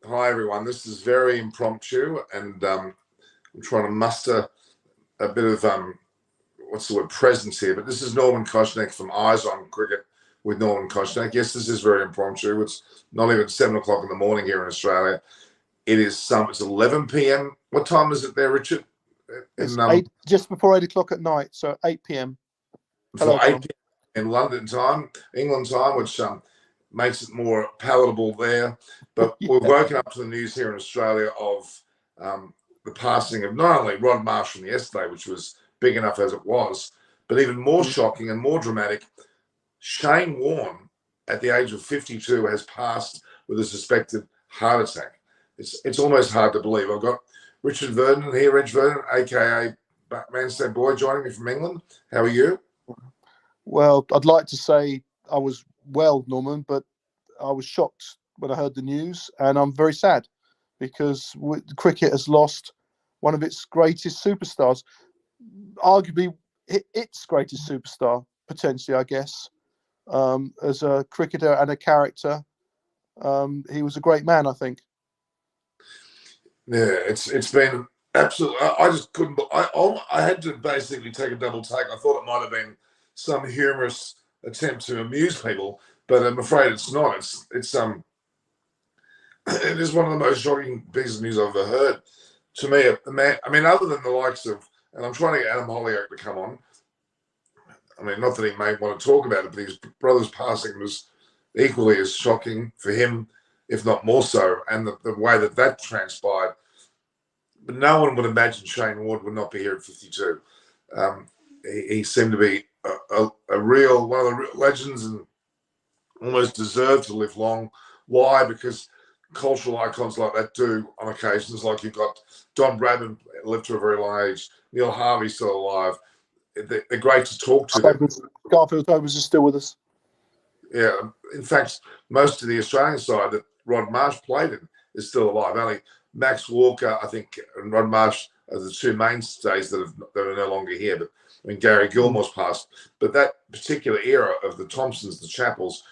Hi, everyone. This is very impromptu, and I'm trying to muster a bit of what's the word, presence here. But this is Norman Koshnek from Eyes on Cricket with Norman Koshnek. Yes, this is very impromptu. It's not even 7 o'clock in the morning here in Australia. It's 11 p.m. What time is it there, Richard? It's 8, just before 8 o'clock at night, so 8 p.m. Before 8 p.m. in London time, England time, which makes it more palatable there. But Yeah. we've woken up to the news here in Australia of the passing of not only Rod Marsh from yesterday, which was big enough as it was, but even more shocking and more dramatic, Shane Warne, at the age of 52, has passed with a suspected heart attack. It's almost hard to believe. I've got Richard Vernon here, Reg Vernon, aka Manstead Boy, joining me from England. How are you? Well, I'd like to say I was well, Norman, but I was shocked when I heard the news, and I'm very sad because cricket has lost one of its greatest superstars, arguably its greatest superstar, potentially, I guess, as a cricketer and a character. He was a great man, I think. Yeah, it's been absolutely. I just couldn't. I had to basically take a double take. I thought it might have been some humorous attempt to amuse people, but I'm afraid it's not. It is one of the most shocking pieces of news I've ever heard. To me, a man. I mean, other than the likes of, and I'm trying to get Adam Hollioake to come on. I mean, not that he may want to talk about it, but his brother's passing was equally as shocking for him, if not more so, and the way that transpired. But no one would imagine Shane Warne would not be here at 52. He seemed to be a real one of the real legends and almost deserved to live long. Why? Because cultural icons like that do on occasions. Like you've got Don Bradman, lived to a very long age. Neil Harvey's still alive. They're great to talk to. Garfield Tobers is still with us. Yeah, in fact, most of the Australian side that Rod Marsh played in is still alive. Only Max Walker, I think, and Rod Marsh are the two mainstays that are no longer here. But I mean, Gary Gilmore's passed. But that particular era of the Thompsons, the Chappells,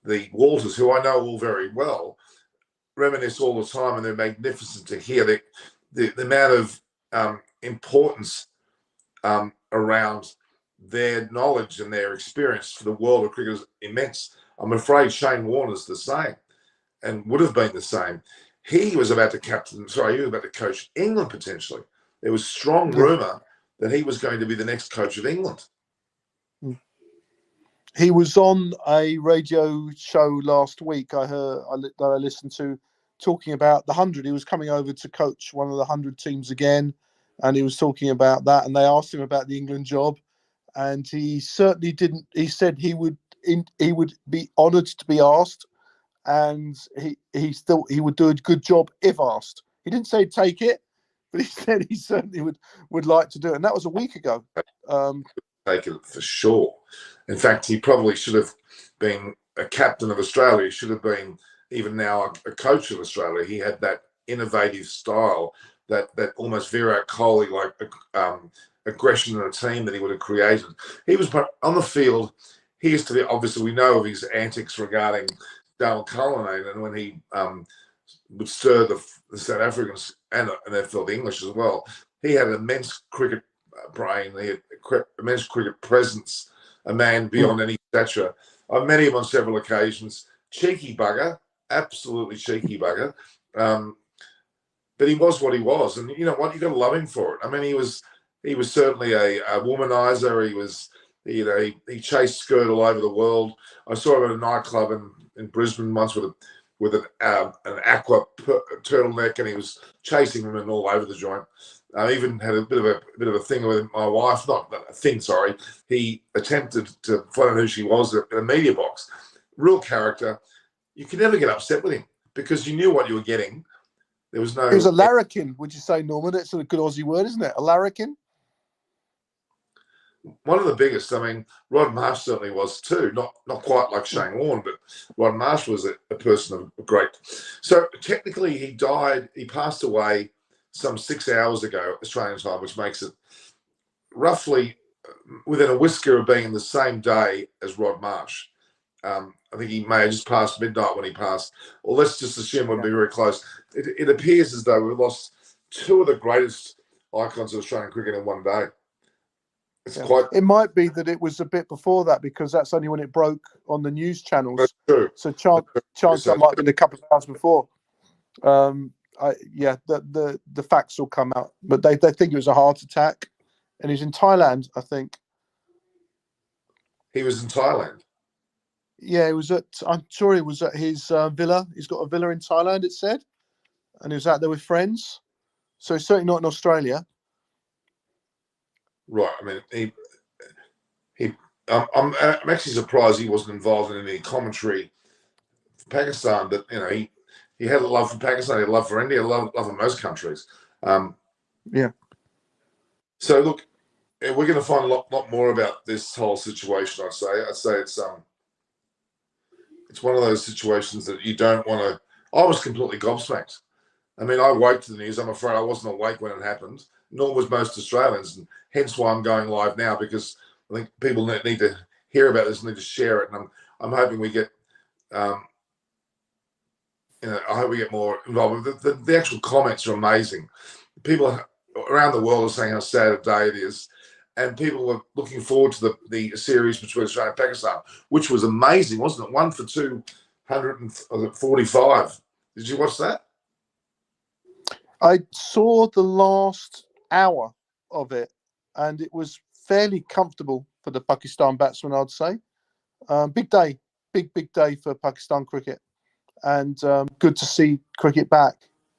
the Walters, who I know all very well, reminisce all the time, and they're magnificent to hear. The amount of importance around their knowledge and their experience for the world of cricket is immense. I'm afraid Shane Warne is the same and would have been the same. He was about to coach England potentially. There was strong rumour that he was going to be the next coach of England. He was on a radio show last week that I listened to, talking about the 100. He was coming over to coach one of the 100 teams again, and he was talking about that, and they asked him about the England job, and he certainly didn't. He said he would be honoured to be asked, and he thought he would do a good job if asked. He didn't say take it, but he said he certainly would like to do it, and that was a week ago. Take it for sure. In fact, he probably should have been a captain of Australia. He should have been even now a coach of Australia. He had that innovative style, that almost Virat Kohli like aggression in a team that he would have created. He was on the field. He used to be, obviously we know of his antics regarding Dale Cullinane, and when he would stir the South Africans and they felt the English as well. He had an immense cricket brain. He had immense cricket presence, a man beyond any stature. I've met him on several occasions. Cheeky bugger, absolutely cheeky bugger. But he was what he was, and you know what? You got to love him for it. I mean, he was certainly a womanizer. He chased skirt all over the world. I saw him at a nightclub in Brisbane once with an aqua turtleneck, and he was chasing women all over the joint. I even had a bit of a thing with my wife. Not a thing, sorry. He attempted to find out who she was in a media box. Real character. You could never get upset with him because you knew what you were getting. There was no. It was a larrikin, would you say, Norman? It's a good Aussie word, isn't it? A larrikin. One of the biggest. I mean, Rod Marsh certainly was too. Not quite like Shane Warne, but Rod Marsh was a person of great. So technically, he died. He passed away some 6 hours ago, Australian time, which makes it roughly within a whisker of being in the same day as Rod Marsh. I think he may have just passed midnight when he passed. Well, let's just assume we'll Yeah. be very close. It appears as though we've lost two of the greatest icons of Australian cricket in one day. It's quite It might be that it was a bit before that, because that's only when it broke on the news channels. true. So chance that might have been a couple of hours before. The facts will come out, but they think it was a heart attack, and he's in Thailand, I think. He was in Thailand. Yeah, I'm sure he was at his villa. He's got a villa in Thailand, it said, and he was out there with friends. So he's certainly not in Australia. Right. I mean, I'm actually surprised he wasn't involved in any commentary for Pakistan. But he had a love for Pakistan, he had a love for India, a love for most countries. Yeah. So look, we're going to find a lot more about this whole situation. I'd say it's one of those situations that you don't want to. I was completely gobsmacked. I mean, I woke to the news. I'm afraid I wasn't awake when it happened, nor was most Australians, and hence why I'm going live now, because I think people need to hear about this, need to share it, and I'm hoping we get, I hope we get more involved. The actual comments are amazing. People around the world are saying how sad a day it is, and people were looking forward to the series between Australia and Pakistan, which was amazing, wasn't it? 1 for 245. Did you watch that? I saw the last hour of it, and it was fairly comfortable for the Pakistan batsmen, I'd say. Big day, big day for Pakistan cricket, and good to see cricket back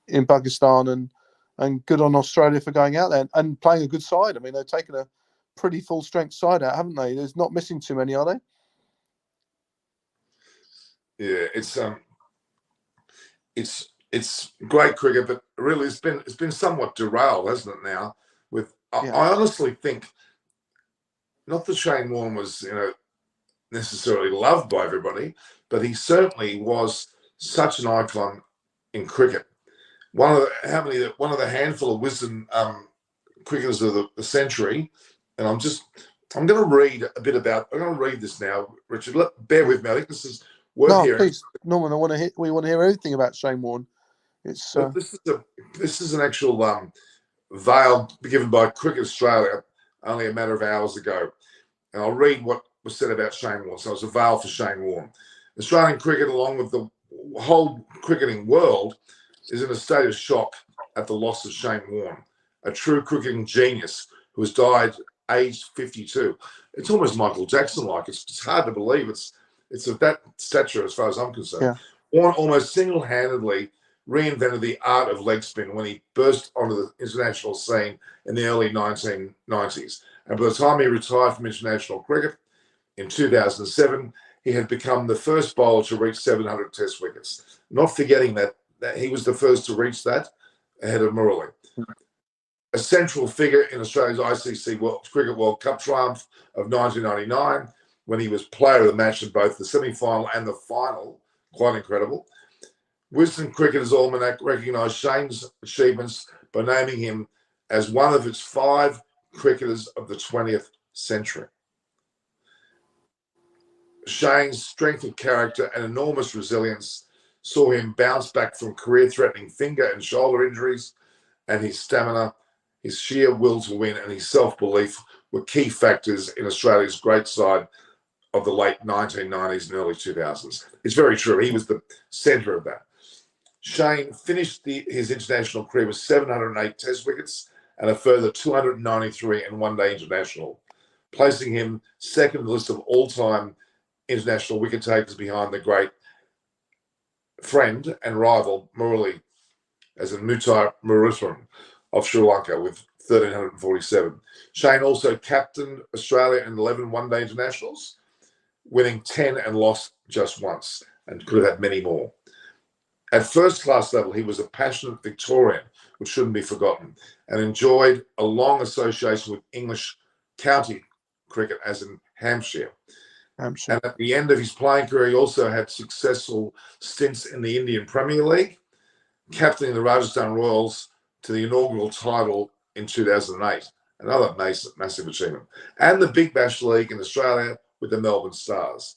in Pakistan, and good on Australia for going out there and playing a good side. I mean, they've taken a pretty full strength side out, haven't they? There's not missing too many, are they? Yeah, it's great cricket, but really it's been somewhat derailed, hasn't it? Now, I honestly think not that Shane Warne was necessarily loved by everybody, but he certainly was such an icon in cricket. One of the handful of wisdom cricketers of the century, and I'm going to read a bit about. I'm going to read this now, Richard. Bear with me. I think this is worth hearing. Please, Norman. We want to hear everything about Shane Warne. It's this is an actual veil given by Cricket Australia only a matter of hours ago, and I'll read what was said about Shane Warne. So it's a veil for Shane Warne. Australian cricket, along with the whole cricketing world, is in a state of shock at the loss of Shane Warne, a true cricketing genius who has died aged 52. It's almost Michael Jackson-like. It's hard to believe. It's of that stature as far as I'm concerned. Yeah. Warne almost single-handedly reinvented the art of leg spin when he burst onto the international scene in the early 1990s. And by the time he retired from international cricket in 2007, he had become the first bowler to reach 700 Test wickets. Not forgetting that he was the first to reach that ahead of Murali. A central figure in Australia's ICC Cricket World Cup triumph of 1999, when he was player of the match in both the semi-final and the final. Quite incredible. Wisden Cricketers Almanac recognised Shane's achievements by naming him as one of its 5 cricketers of the 20th century. Shane's strength of character and enormous resilience saw him bounce back from career-threatening finger and shoulder injuries, and his stamina, his sheer will to win, and his self-belief were key factors in Australia's great side of the late 1990s and early 2000s. It's very true. He was the centre of that. Shane finished his international career with 708 Test wickets and a further 293 in one-day international, placing him second in the list of all-time international wicket takers behind the great friend and rival Murali, as in Muttar Muralitharan of Sri Lanka with 1,347. Shane also captained Australia in 11 one-day internationals, winning 10 and lost just once, and could have had many more. At first-class level, he was a passionate Victorian, which shouldn't be forgotten, and enjoyed a long association with English county cricket, as in Hampshire. And at the end of his playing career, he also had successful stints in the Indian Premier League, captaining the Rajasthan Royals to the inaugural title in 2008, another massive achievement, and the Big Bash League in Australia with the Melbourne Stars.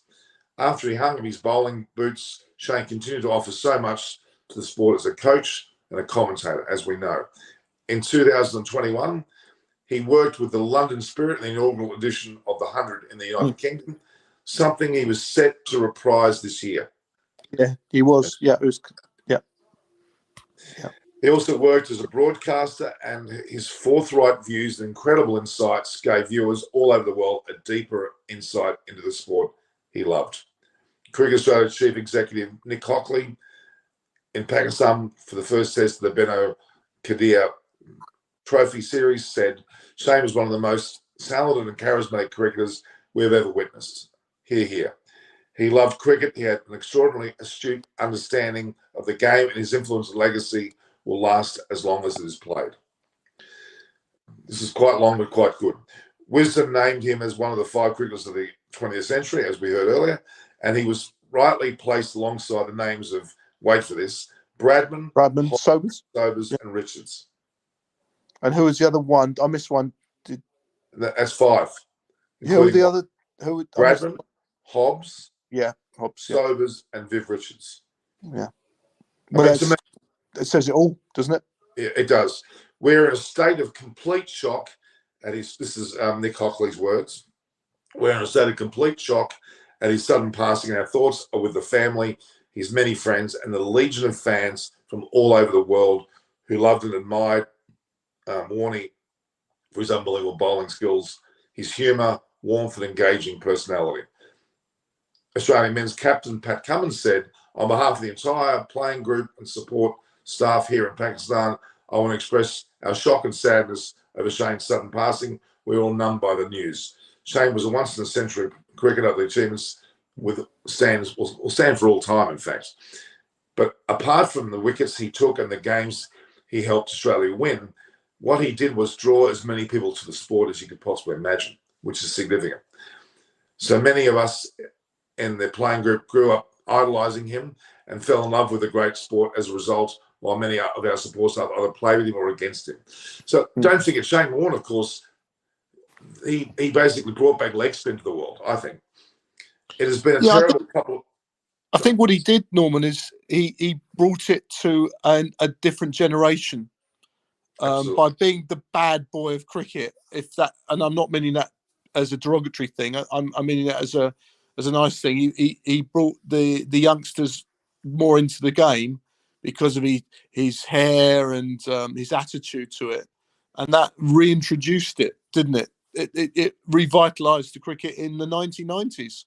After he hung up his bowling boots, Shane continued to offer so much to the sport as a coach and a commentator, as we know. In 2021, he worked with the London Spirit in the inaugural edition of the 100 in the United Kingdom, something he was set to reprise this year. Yeah, he was. Yeah, it was. Yeah. He also worked as a broadcaster, and his forthright views and incredible insights gave viewers all over the world a deeper insight into the sport he loved. Cricket Australia Chief Executive Nick Hockley in Pakistan for the first test of the Beno Kadir Trophy Series said, Shane was one of the most talented and charismatic cricketers we've ever witnessed. Hear, hear. He loved cricket. He had an extraordinarily astute understanding of the game, and his influence and legacy will last as long as it is played. This is quite long, but quite good. Wisdom named him as one of the 5 cricketers of the 20th century, as we heard earlier, and he was rightly placed alongside the names of, wait for this, Bradman, Sobers, and Richards. And who was the other one? I missed one. That's 5. Who were the other? Who? Bradman, Hobbs, Hobbs, Sobers, and Viv Richards. Yeah. Well, it says it all, doesn't it? Yeah, it does. We're in a state of complete shock. This is Nick Hockley's words. We're in a state of complete shock at his sudden passing, and our thoughts are with the family, his many friends, and the legion of fans from all over the world who loved and admired Warne for his unbelievable bowling skills, his humour, warmth, and engaging personality. Australian men's captain Pat Cummins said, on behalf of the entire playing group and support staff here in Pakistan, I want to express our shock and sadness over Shane's sudden passing. We're all numbed by the news. Shane was a once-in-a-century cricketer. The achievements will stand for all time, in fact. But apart from the wickets he took and the games he helped Australia win, what he did was draw as many people to the sport as you could possibly imagine, which is significant. So many of us in the playing group grew up idolising him and fell in love with the great sport as a result, while many of our support staff either played with him or against him. So don't forget, Shane Warne, of course, he basically brought back leg spin to the world, I think. It has been a terrible couple. I think what he did, Norman, is he brought it to a different generation by being the bad boy of cricket. If that, and I'm not meaning that as a derogatory thing. I'm meaning that as a nice thing. He brought the youngsters more into the game because of his hair and his attitude to it, and that reintroduced it, didn't it? It revitalised the cricket in the 1990s.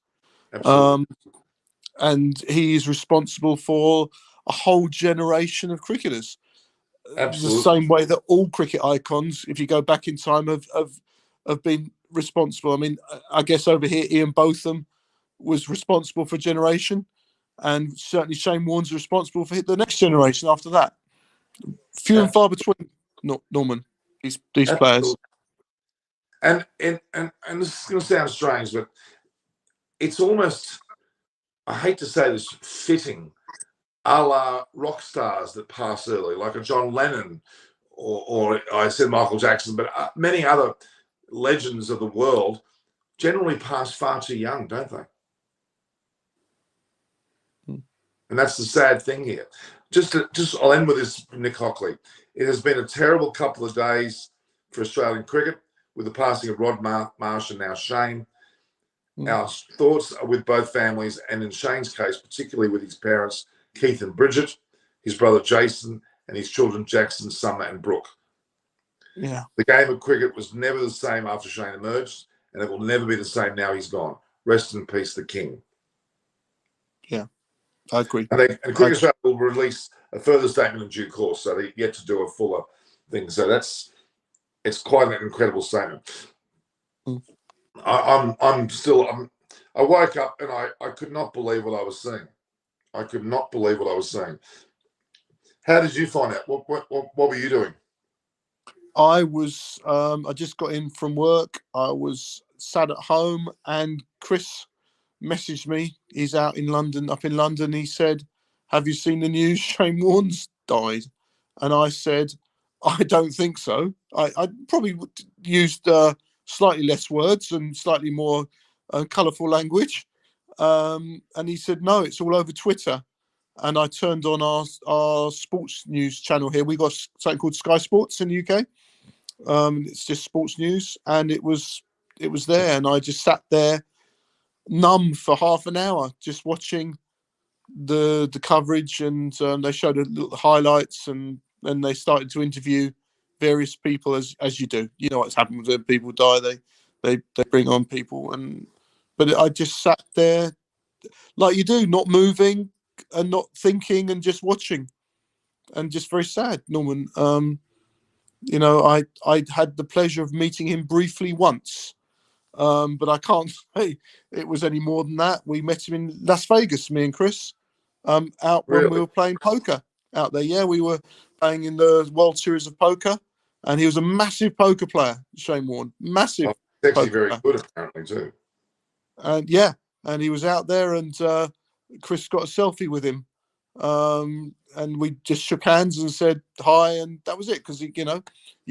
Absolutely. And he is responsible for a whole generation of cricketers. Absolutely. The same way that all cricket icons, if you go back in time, have been responsible. I mean, I guess over here, Ian Botham was responsible for a generation, and certainly Shane Warne's responsible for the next generation after that. Few and far between, Norman, these players. And this is going to sound strange, but it's almost, I hate to say this, fitting, a la rock stars that pass early, like a John Lennon, or I said Michael Jackson, but many other legends of the world generally pass far too young, don't they? And that's the sad thing here. I'll end with this, Nick Hockley. It has been a terrible couple of days for Australian cricket with the passing of Rod Marsh and now Shane. Our thoughts are with both families, and in Shane's case, particularly with his parents, Keith and Bridget, his brother Jason, and his children Jackson, Summer, and Brooke. Yeah. The game of cricket was never the same after Shane emerged, and it will never be the same now he's gone. Rest in peace, the King. Yeah, I agree. And Cricket Australia will release a further statement in due course, so they're yet to do a fuller thing. So it's quite an incredible statement. I woke up and I could not believe what I was seeing. I could not believe what I was seeing. How did you find out? What were you doing? I was I just got in from work. I was sat at home, and Chris messaged me. He's out in London, up in London. He said, "Have you seen the news? Shane Warne's died." And I said, "I don't think so." I probably used slightly less words and slightly more colourful language. And he said, no, it's all over Twitter. And I turned on our sports news channel here. We got something called Sky Sports in the UK. It's just sports news, and it was there, and I just sat there numb for half an hour, just watching the coverage, and they showed a little highlights, and then they started to interview various people as you do. You know what's happened with them. People die, they bring on people, but I just sat there like you do, not moving and not thinking and just watching, and just very sad, Norman. I had the pleasure of meeting him briefly once, but I can't say it was any more than that. We met him in Las Vegas, me and Chris, out when we Really? were playing poker out there. Yeah, we were playing in the World Series of Poker, and he was a massive poker player, Shane Warne, massive Oh, it's actually poker very player. good, apparently, too. And yeah, and he was out there, and Chris got a selfie with him, and we just shook hands and said hi, and that was it. Because you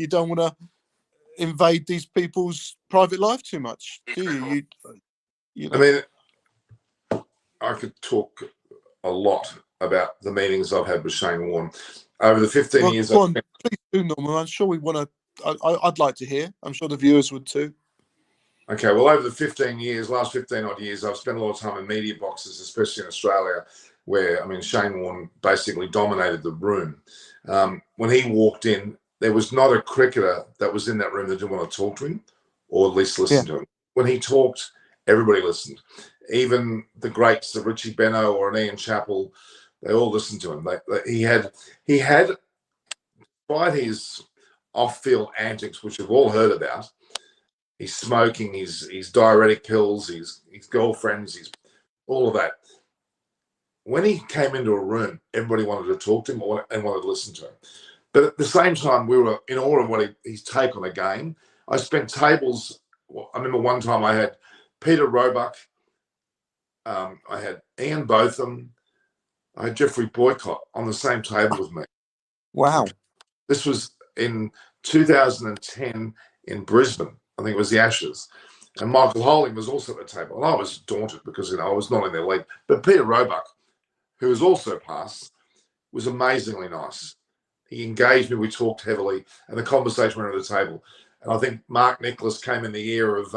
don't want to invade these people's private life too much, do you? I mean, I could talk a lot about the meetings I've had with Shane Warne over the 15 years. Go on, please do, Norman. I'm sure we want to. I'd like to hear. I'm sure the viewers would too. Okay, well, over the last 15 odd years, I've spent a lot of time in media boxes, especially in Australia, where, Shane Warne basically dominated the room. When he walked in, there was not a cricketer that was in that room that didn't want to talk to him, or at least listen to him. When he talked, everybody listened. Even the greats, the Richie Benaud or an Ian Chappell, they all listened to him. He had, despite his off-field antics, which we've all heard about, his smoking, his diuretic pills, his girlfriends, his all of that. When he came into a room, everybody wanted to talk to him and wanted to listen to him. But at the same time, we were in awe of his take on the game. I spent tables. I remember one time I had Peter Roebuck, I had Ian Botham, I had Jeffrey Boycott on the same table with me. Wow. This was in 2010 in Brisbane. I think it was the Ashes. And Michael Holding was also at the table. And I was daunted because, I was not in their league. But Peter Roebuck, who was also passed, was amazingly nice. He engaged me. We talked heavily, and the conversation went to the table. And I think Mark Nicholas came in the ear of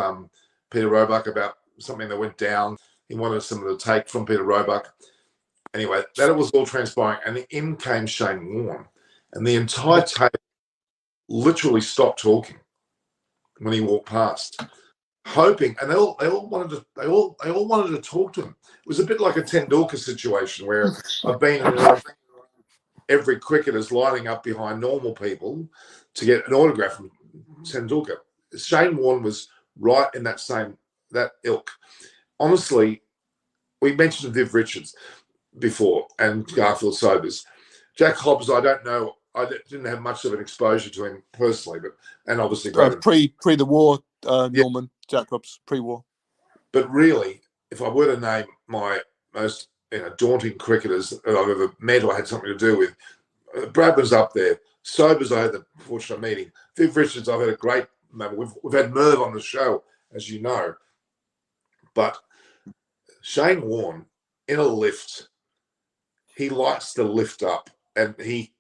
Peter Roebuck about something that went down. He wanted some of the take from Peter Roebuck. Anyway, that was all transpiring. And in came Shane Warne. And the entire table literally stopped talking when he walked past, hoping, and they all wanted to talk to him. It was a bit like a Tendulkar situation where I've been in every cricketer's lining up behind normal people to get an autograph from Tendulkar. Shane Warne was right in that ilk. Honestly, we mentioned Viv Richards before and Garfield Sobers. Jack Hobbs, I don't know. I didn't have much of an exposure to him personally, and obviously pre the war, Norman, Jack Hobbs, pre-war. But really, if I were to name my most daunting cricketers that I've ever met or had something to do with, Bradman's up there. Sobers, I had the fortunate meeting. Viv Richards, I've had a great moment. We've had Merv on the show, as you know. But Shane Warne, in a lift, he likes to lift up, and he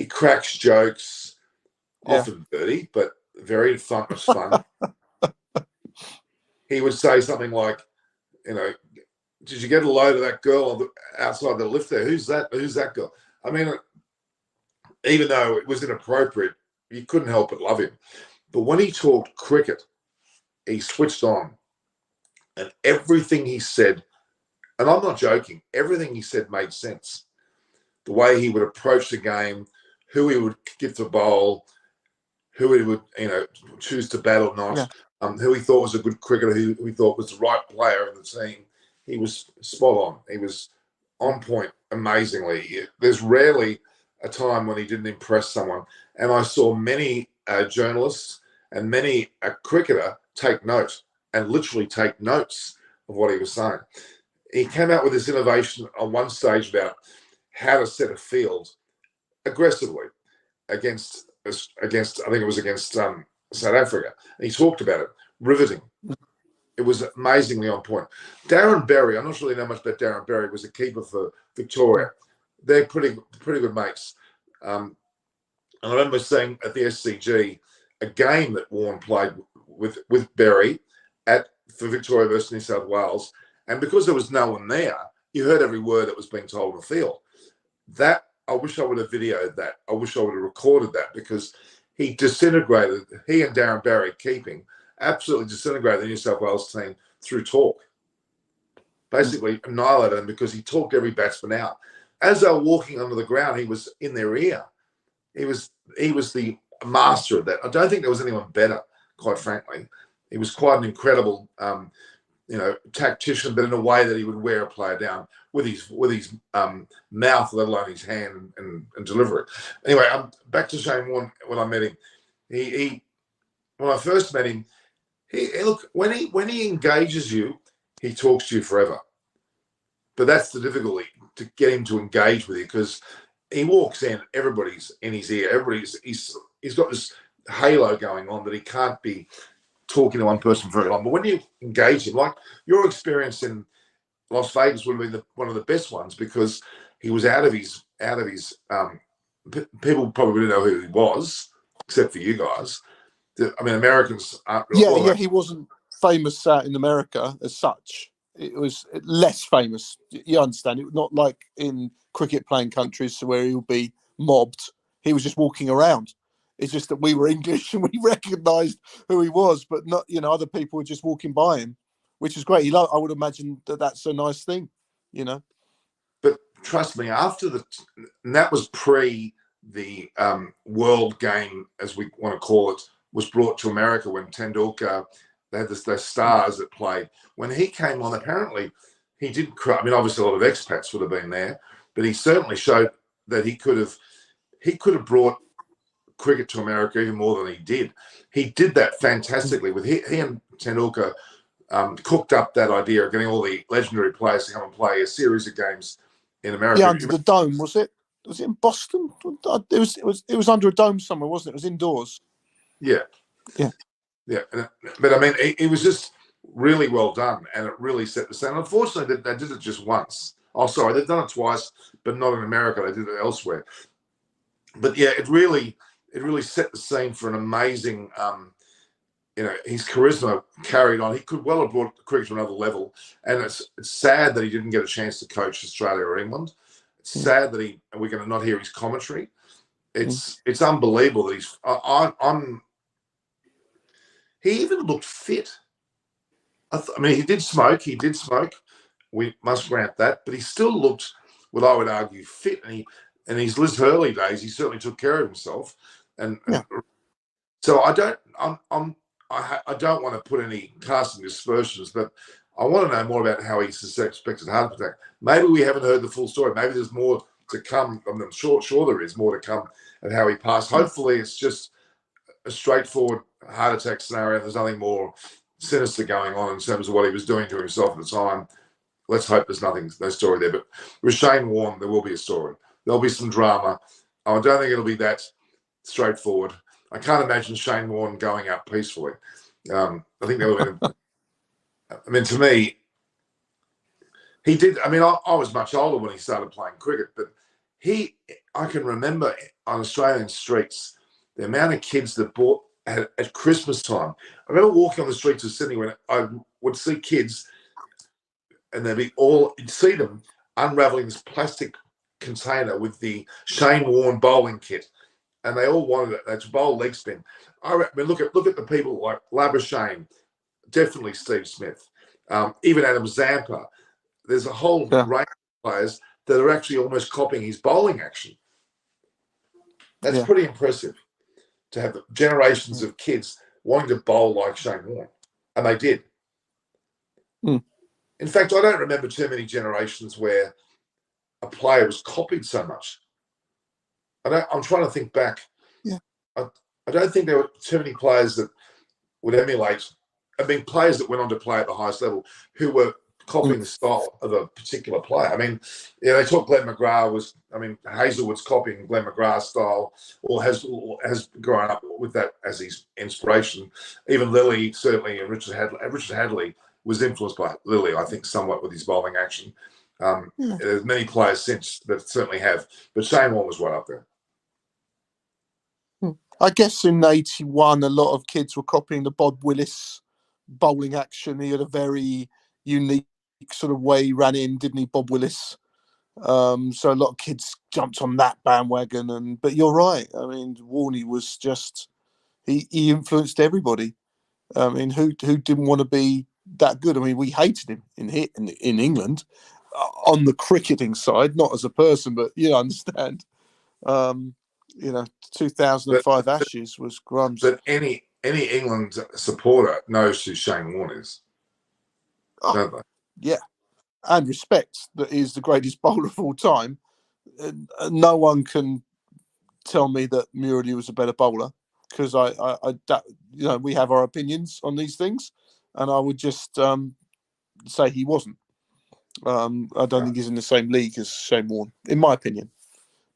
cracks jokes, often dirty, but very fun. It's fun. He would say something like, did you get a load of that girl outside the lift there? Who's that? Who's that girl? I mean, even though it was inappropriate, you couldn't help but love him. But when he talked cricket, he switched on. And everything he said, and I'm not joking, everything he said made sense. The way he would approach the game, who he would get to bowl, who he would, choose to bat or not, who he thought was a good cricketer, who he thought was the right player in the team. He was spot on. He was on point amazingly. There's rarely a time when he didn't impress someone. And I saw many journalists and many a cricketer take note and literally take notes of what he was saying. He came out with this innovation on one stage about how to set a field aggressively against I think it was against South Africa. And he talked about it, riveting. It was amazingly on point. Darren Berry, I'm not sure you know much about Darren Berry, was a keeper for Victoria. They're pretty good mates. And I remember seeing at the SCG a game that Warne played with Berry for Victoria versus New South Wales. And because there was no one there, you heard every word that was being told on the field. That, I wish I would have videoed that. I wish I would have recorded that, because he disintegrated, he and Darren Berry keeping, absolutely disintegrated the New South Wales team through talk. Basically annihilated them because he talked every batsman out. As they were walking under the ground, he was in their ear. He was the master of that. I don't think there was anyone better, quite frankly. He was quite an incredible tactician, but in a way that he would wear a player down with his mouth, let alone his hand, and deliver it. Anyway, back to Shane Warne. When I met him, when I first met him, when he engages you, he talks to you forever. But that's the difficulty, to get him to engage with you, because he walks in, everybody's in his ear. He's got this halo going on that he can't be talking to one person for very long. But when you engage him, like your experience in Las Vegas would have been one of the best ones, because he was out of his people probably didn't know who he was, except for you guys. I mean, Americans aren't really. Yeah, he wasn't famous out in America as such. It was less famous. You understand? It was not like in cricket playing countries where he would be mobbed. He was just walking around. It's just that we were English and we recognised who he was, but not, other people were just walking by him, which is great. I would imagine that's a nice thing, But trust me, and that was pre the world game, as we want to call it, was brought to America when Tendulkar, they had those stars that played. When he came on, apparently he didn't cry. I mean, obviously a lot of expats would have been there, but he certainly showed that he could have brought cricket to America even more than he did. He did that fantastically. With he and Tendulkar cooked up that idea of getting all the legendary players to come and play a series of games in America. Yeah, under the dome, was it? Was it in Boston? It was under a dome somewhere, wasn't it? It was indoors. Yeah. But I mean, it was just really well done, and it really set the standard. Unfortunately, they did it just once. Oh, sorry, they've done it twice, but not in America. They did it elsewhere. But yeah, it really set the scene for an amazing. His charisma carried on. He could well have brought cricket to another level, and it's sad that he didn't get a chance to coach Australia or England. It's sad that we're going to not hear his commentary. It's unbelievable that he even looked fit. I mean, he did smoke. We must grant that, but he still looked, what I would argue, fit. And in his Liz Hurley days, he certainly took care of himself. And so I don't want to put any casting aspersions, but I want to know more about how he suspected heart attack. Maybe we haven't heard the full story. Maybe there's more to come. I'm sure there is more to come of how he passed. Hopefully, it's just a straightforward heart attack scenario. There's nothing more sinister going on in terms of what he was doing to himself at the time. Let's hope there's no story there. But with Shane Warne, there will be a story. There'll be some drama. I don't think it'll be that straightforward. I can't imagine Shane Warne going out peacefully. I think that would have been. I mean, to me, he did. I mean, I was much older when he started playing cricket, but I can remember on Australian streets the amount of kids that bought at Christmas time. I remember walking on the streets of Sydney when I would see kids, and you'd see them unraveling this plastic container with the Shane Warne bowling kit, and they all wanted it. That's bowl leg spin. I mean, look at the people like Labuschagne, definitely Steve Smith, even Adam Zampa. There's a whole range of players that are actually almost copying his bowling action. That's pretty impressive, to have generations of kids wanting to bowl like Shane Warne, and they did. In fact, I don't remember too many generations where a player was copied so much. I'm trying to think back. Yeah. I don't think there were too many players that would emulate. I mean, players that went on to play at the highest level who were copying the style of a particular player. I mean, they talk Glenn McGrath Hazelwood's copying Glenn McGrath's style, or has grown up with that as his inspiration. Even Lilly, certainly, and Richard Hadley was influenced by Lilly, I think, somewhat with his bowling action. There's many players since that certainly have, but Shane Warne was right up there. I guess in '81, a lot of kids were copying the Bob Willis bowling action. He had a very unique sort of way he ran in, didn't he, Bob Willis? So a lot of kids jumped on that bandwagon. But you're right. I mean, Warne was just he influenced everybody. I mean, who didn't want to be that good? I mean, we hated him in England on the cricketing side, not as a person, but you understand. 2005 Ashes was Grum's. But any England supporter knows who Shane Warne is, don't they? Yeah, and respects that he's the greatest bowler of all time. No one can tell me that Murali was a better bowler, because we have our opinions on these things, and I would just say he wasn't. I don't think he's in the same league as Shane Warne, in my opinion.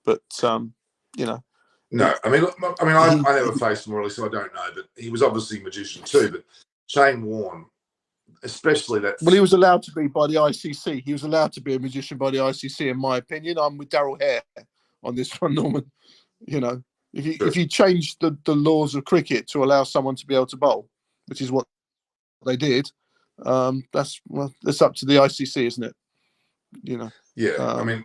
But No, I never faced Morley, so I don't know. But he was obviously a magician too. But Shane Warne, especially that. Well, he was allowed to be by the ICC. He was allowed to be a magician by the ICC, in my opinion. I'm with Darryl Hare on this one, Norman. If you change the laws of cricket to allow someone to be able to bowl, which is what they did, that's up to the ICC, isn't it? Yeah,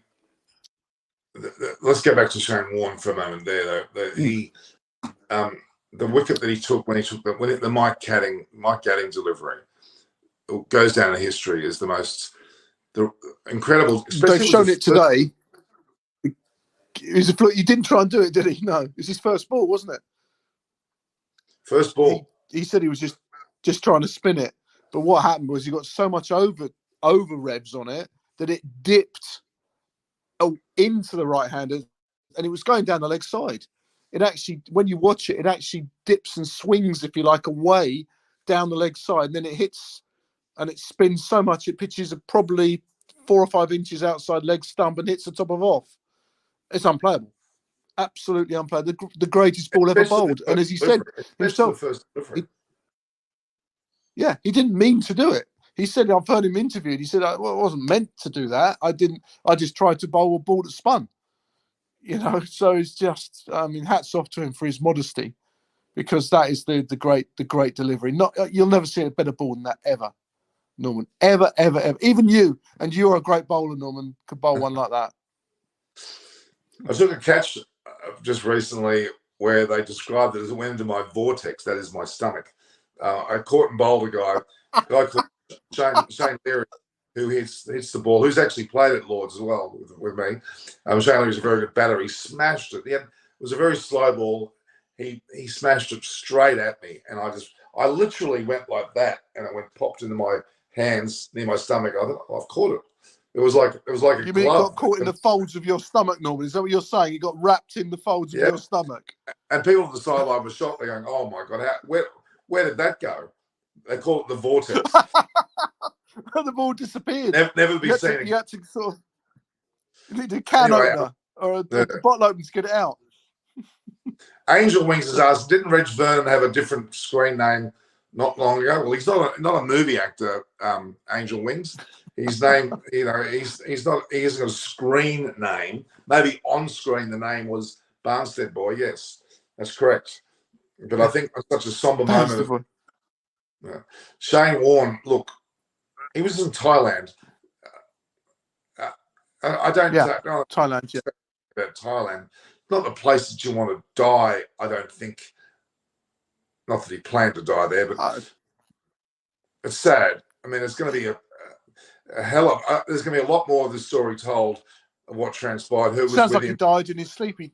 let's go back to Shane Warne for a moment there, though. The wicket that he took when the Mike Gatting delivery goes down in history as the incredible. They've shown it today. He didn't try and do it, did he? No, it was his first ball, wasn't it? First ball. He said he was just trying to spin it, but what happened was he got so much over revs on it that it dipped into the right hander, and it was going down the leg side. It actually, when you watch it, it actually dips and swings, if you like, away down the leg side, and then it hits and it spins so much it pitches probably 4 or 5 inches outside leg stump and hits the top of off. It's unplayable, absolutely unplayable. The greatest ball ever bowled, and as he said himself, he didn't mean to do it. He said, I've heard him interviewed. He said, I wasn't meant to do that. I just tried to bowl a ball that spun. So it's just, hats off to him for his modesty, because that is the great delivery. You'll never see a better ball than that ever, Norman. Ever. Even you, and you're a great bowler, Norman, could bowl one like that. I took a catch just recently where they described it as it went into my vortex. That is my stomach. I caught and bowled a guy called Shane Leary, who hits the ball, who's actually played at Lords as well with me. Shane Leary's a very good batter. He smashed it. It was a very slow ball. He smashed it straight at me, and I literally went like that, and it popped into my hands near my stomach. I thought, I've caught it. It was like a glove. You mean it got caught in the folds of your stomach, Norman? Is that what you're saying? It got wrapped in the folds of your stomach. And people on the sideline were shocked. They're going, "Oh my God, where did that go?" They call it the vortex. The ball disappeared. Never be seen again. You had to sort of need a can opener or a bottle opener to get it out. Angel Wings has asked, didn't Reg Vernon have a different screen name not long ago? Well, he's not a movie actor, Angel Wings. His name, he hasn't got a screen name. Maybe on screen the name was Barnstead Boy. Yes, that's correct. But I think that's such a somber moment. Shane Warne, look, he was in Thailand. I don't know Thailand, about Thailand. Not the place that you want to die, I don't think. Not that he planned to die there, but it's sad. I mean, it's going to be a hell of. There's going to be a lot more of the story told of what transpired. Who was Sounds with like him. He died in his sleep. He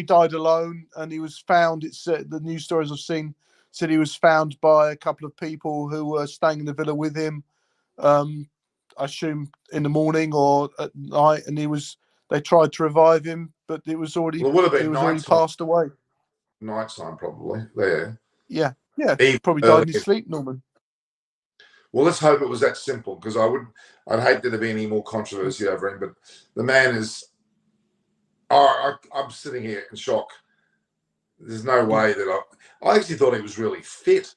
died alone, and he was found. It's the news stories I've seen said he was found by a couple of people who were staying in the villa with him. I assume in the morning or at night, and they tried to revive him, but it was already passed away. Nighttime, probably. There. Yeah. He probably died in his sleep, Norman. Well, let's hope it was that simple, because I'd hate there to be any more controversy over him. But the man is. I'm sitting here in shock. There's no way that I actually thought he was really fit.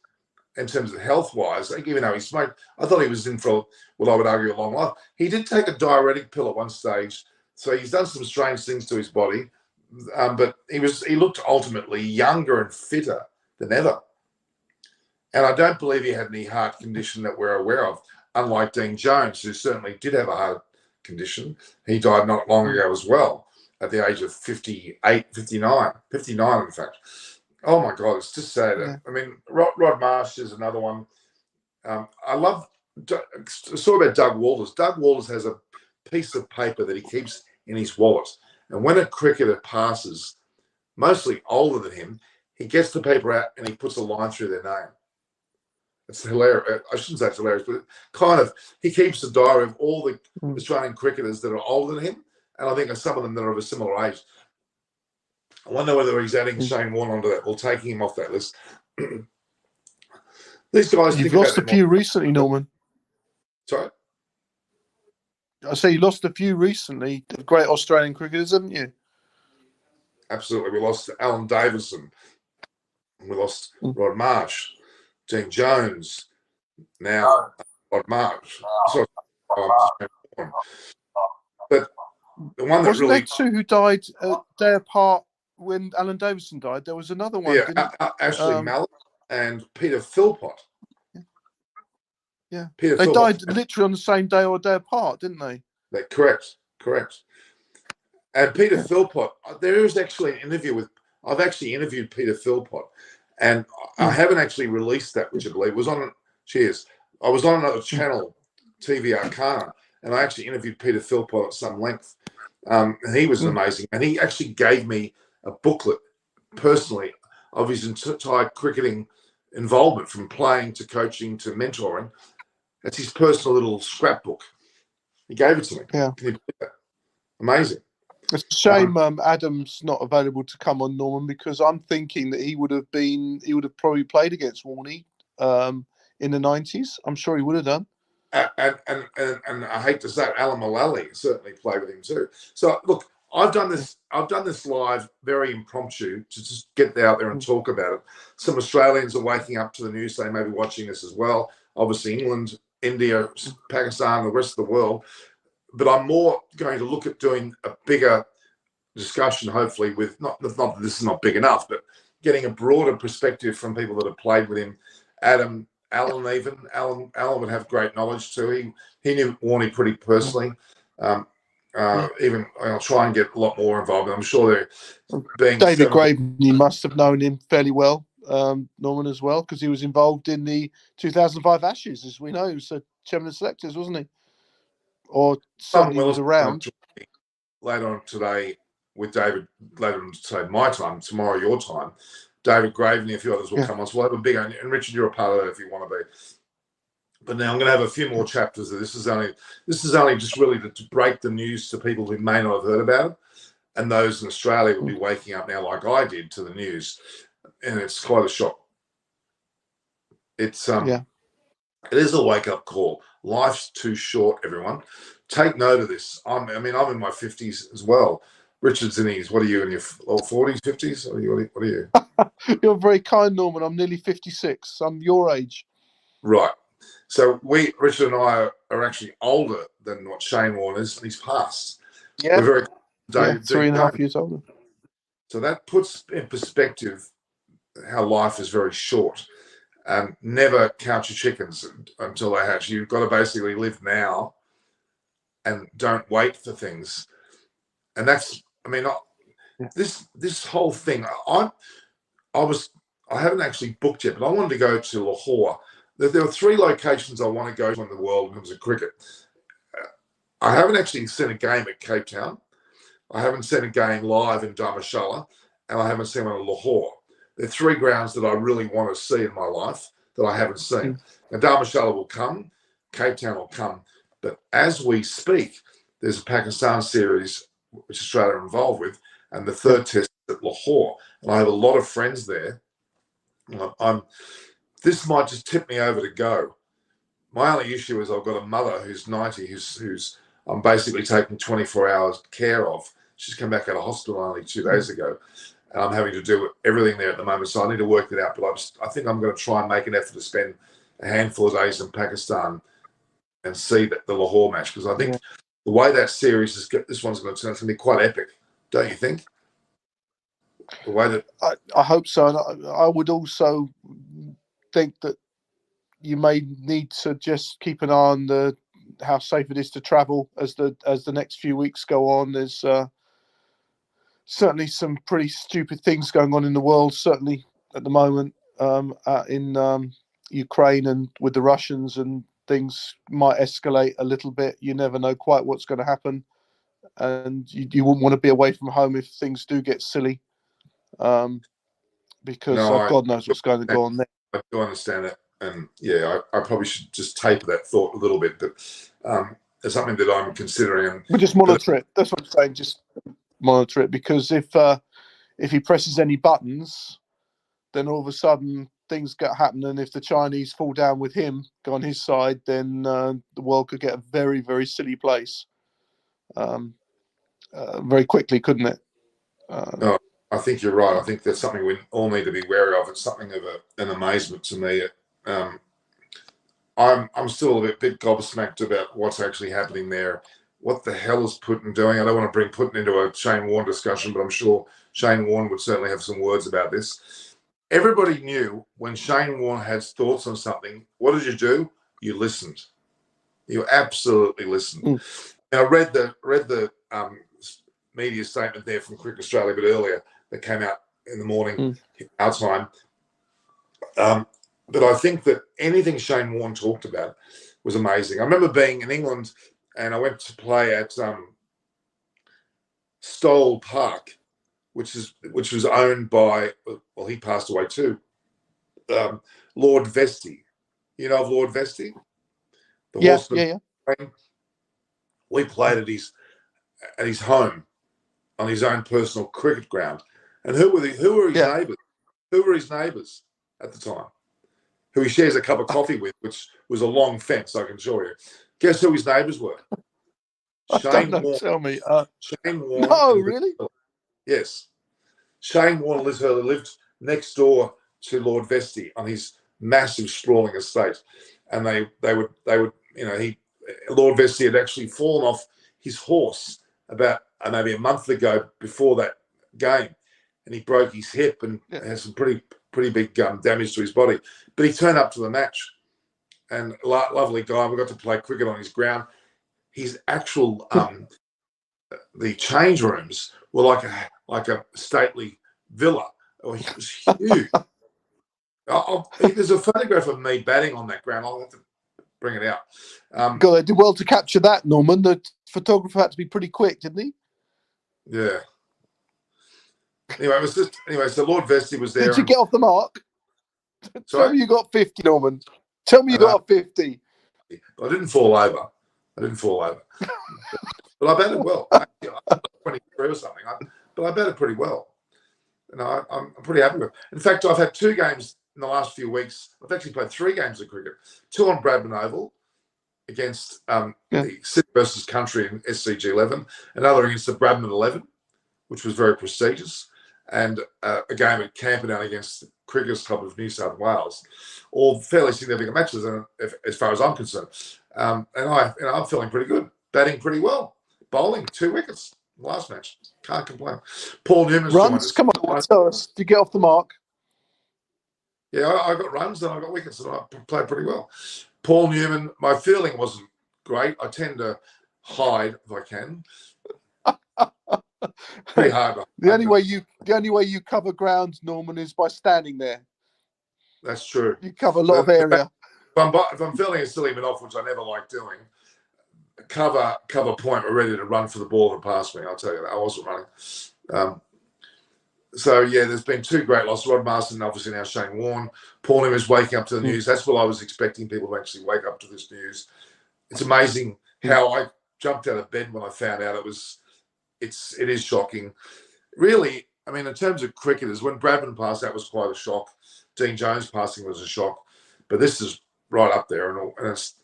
in terms of health-wise, like, even though he smoked, I thought he was in for what I would argue a long life. He did take a diuretic pill at one stage, so he's done some strange things to his body, but he looked ultimately younger and fitter than ever. And I don't believe he had any heart condition that we're aware of, unlike Dean Jones, who certainly did have a heart condition. He died not long ago as well, at the age of 58, 59 in fact. Oh my God, it's just sad. Yeah. I mean, Rod Marsh is another one. I saw about Doug Walters. Doug Walters has a piece of paper that he keeps in his wallet. And when a cricketer passes, mostly older than him, he gets the paper out and he puts a line through their name. It's hilarious. I shouldn't say it's hilarious, but kind of, he keeps a diary of all the Australian cricketers that are older than him, and I think some of them that are of a similar age. I wonder whether he's adding Shane Warne onto that or taking him off that list. These guys. You've lost a few recently, Norman. Sorry? I say you lost a few recently, the great Australian cricketers, haven't you? Absolutely. We lost Alan Davison. We lost Rod Marsh, Dean Jones, now Rod Marsh. Sorry, but the one that Wasn't really... there two who died a day apart when Alan Davison died? There was another one, Ashley Mallett and Peter Philpott. Yeah. Peter they Philpott. Died literally on the same day or a day apart, didn't they? Correct. And Peter Philpott, there is actually an interview I've actually interviewed Peter Philpott, and I haven't actually released that, which I believe was on, I was on another channel, TV Arcana, and I actually interviewed Peter Philpott at some length. And he was amazing. And he actually gave me a booklet personally of his entire cricketing involvement, from playing to coaching to mentoring. It's his personal little scrapbook. He gave it to me. Yeah. Can you believe that? Amazing. It's a shame Adam's not available to come on, Norman, because I'm thinking that he would have probably played against Warne in the 90s. I'm sure he would have done. And I hate to say it, Alan Mullally certainly played with him too. So look, I've done this live very impromptu to just get out there and talk about it. Some Australians are waking up to the news. They may be watching this as well. Obviously England, India, Pakistan, the rest of the world. But I'm more going to look at doing a bigger discussion, hopefully, with not that this is not big enough, but getting a broader perspective from people that have played with him. Alan would have great knowledge too. He knew Warne pretty personally. Even I'll try and get a lot more involved. I'm sure David Graven, you must have known him fairly well, Norman, as well, because he was involved in the 2005 Ashes, as we know. He was chairman of selectors, wasn't he? Or certainly was around. Later on today with David, later on today my time, tomorrow your time, David Graven and a few others will come on. So we'll have a big, and Richard, you're a part of that if you want to be. But now I'm going to have a few more chapters of this. Is only just really to break the news to people who may not have heard about it, and those in Australia will be waking up now, like I did, to the news, and it's quite a shock. It's it is a wake-up call. Life's too short, everyone. Take note of this. I'm in my 50s as well. Richard's in his, what are you, in your 40s, 50s? What are you? You're very kind, Norman. I'm nearly 56. I'm your age. Right. So Richard and I are actually older than what Shane Warne is, and he's passed. Yeah. We're very 3.5 years older. So that puts in perspective how life is very short. Never count your chickens until they hatch. You've got to basically live now and don't wait for things. And that's, this whole thing, I haven't actually booked yet, but I wanted to go to Lahore. There are 3 locations I want to go to in the world in terms of cricket. I haven't actually seen a game at Cape Town. I haven't seen a game live in Dharamshala, and I haven't seen one in Lahore. There are 3 grounds that I really want to see in my life that I haven't seen. Now, Dharamshala will come, Cape Town will come, but as we speak, there's a Pakistan series which Australia are involved with, and the 3rd test at Lahore. And I have a lot of friends there. This might just tip me over to go. My only issue is I've got a mother who's 90, who's I'm basically taking 24 hours care of. She's come back out of hospital only 2 days ago. and I'm having to do everything there at the moment. So I need to work it out. But I think I'm going to try and make an effort to spend a handful of days in Pakistan and see the Lahore match, because I think the way that series this one's going to turn, it's going to be quite epic, don't you think? The way that I hope so, and I would also think that you may need to just keep an eye on how safe it is to travel as the next few weeks go on. There's certainly some pretty stupid things going on in the world, certainly at the moment, in Ukraine and with the Russians, and things might escalate a little bit. You never know quite what's going to happen, and you wouldn't want to be away from home if things do get silly, because God knows what's going to go on there. I do understand that, and I probably should just taper that thought a little bit, but it's something that I'm considering. But just monitor it. That's what I'm saying. Just monitor it, because if he presses any buttons, then all of a sudden things get happening. And if the Chinese fall down with him, go on his side, then the world could get a very, very silly place very quickly, couldn't it? No, I think you're right. I think that's something we all need to be wary of. It's something of an amazement to me. I'm still a bit gobsmacked about what's actually happening there. What the hell is Putin doing? I don't want to bring Putin into a Shane Warne discussion, but I'm sure Shane Warne would certainly have some words about this. Everybody knew when Shane Warne had thoughts on something, what did you do? You listened. You absolutely listened. And I read the media statement there from Cricket Australia a bit earlier that came out in the morning, our time. But I think that anything Shane Warne talked about was amazing. I remember being in England, and I went to play at Stoll Park, which was owned by, well, he passed away too, Lord Vestey. You know of Lord Vestey? The horseman. We played at his home on his own personal cricket ground. And who were his neighbours? Who were his neighbours at the time? Who he shares a cup of coffee with, which was a long fence, I can assure you. Guess who his neighbours were? Shane Warne. Tell me. Shane Warne. No, really? Yes. Shane Warne lived next door to Lord Vestey on his massive sprawling estate, and they would Lord Vestey had actually fallen off his horse about maybe a month ago before that game, and he broke his hip and has some pretty big damage to his body. But he turned up to the match, and lovely guy. We got to play cricket on his ground. His actual the change rooms were like a stately villa. Oh, it was huge. There's a photograph of me batting on that ground. I'll have to bring it out. God, they did well to capture that, Norman. The photographer had to be pretty quick, didn't he? Yeah. Anyway, so Lord Vestey was there. Did you get off the mark? Sorry? Tell me you got 50, Norman. Tell me you got 50. I didn't fall over. But I batted well. I was 23 or something. But I batted pretty well. And I'm pretty happy with it. In fact, I've had 2 games in the last few weeks. I've actually played 3 games of cricket. 2 on Bradman Oval against the City versus Country in SCG 11. Another against the Bradman 11, which was very prestigious. And a game at Camperdown against the Cricketers Club of New South Wales. All fairly significant matches, as far as I'm concerned. And I'm feeling pretty good. Batting pretty well. Bowling 2 wickets last match. Can't complain. Paul Newman's runs. Come on, tell us. Did you get off the mark? Yeah, I got runs and I got wickets, and I played pretty well. Paul Newman, my fielding wasn't great. I tend to hide if I can. Pretty hard. The only way you cover ground, Norman, is by standing there. That's true. You cover a lot of area. If I'm feeling a silly man off, which I never like doing, cover point, we're ready to run for the ball and pass me. I'll tell you that. I wasn't running. So, there's been 2 great losses. Rod Marston, obviously now Shane Warne. Paul Newman is waking up to the news. That's what I was expecting people to actually wake up to this news. It's amazing how I jumped out of bed when I found out. It is shocking. Really, I mean, in terms of cricketers, when Bradman passed, that was quite a shock. Dean Jones passing was a shock. But this is right up there, and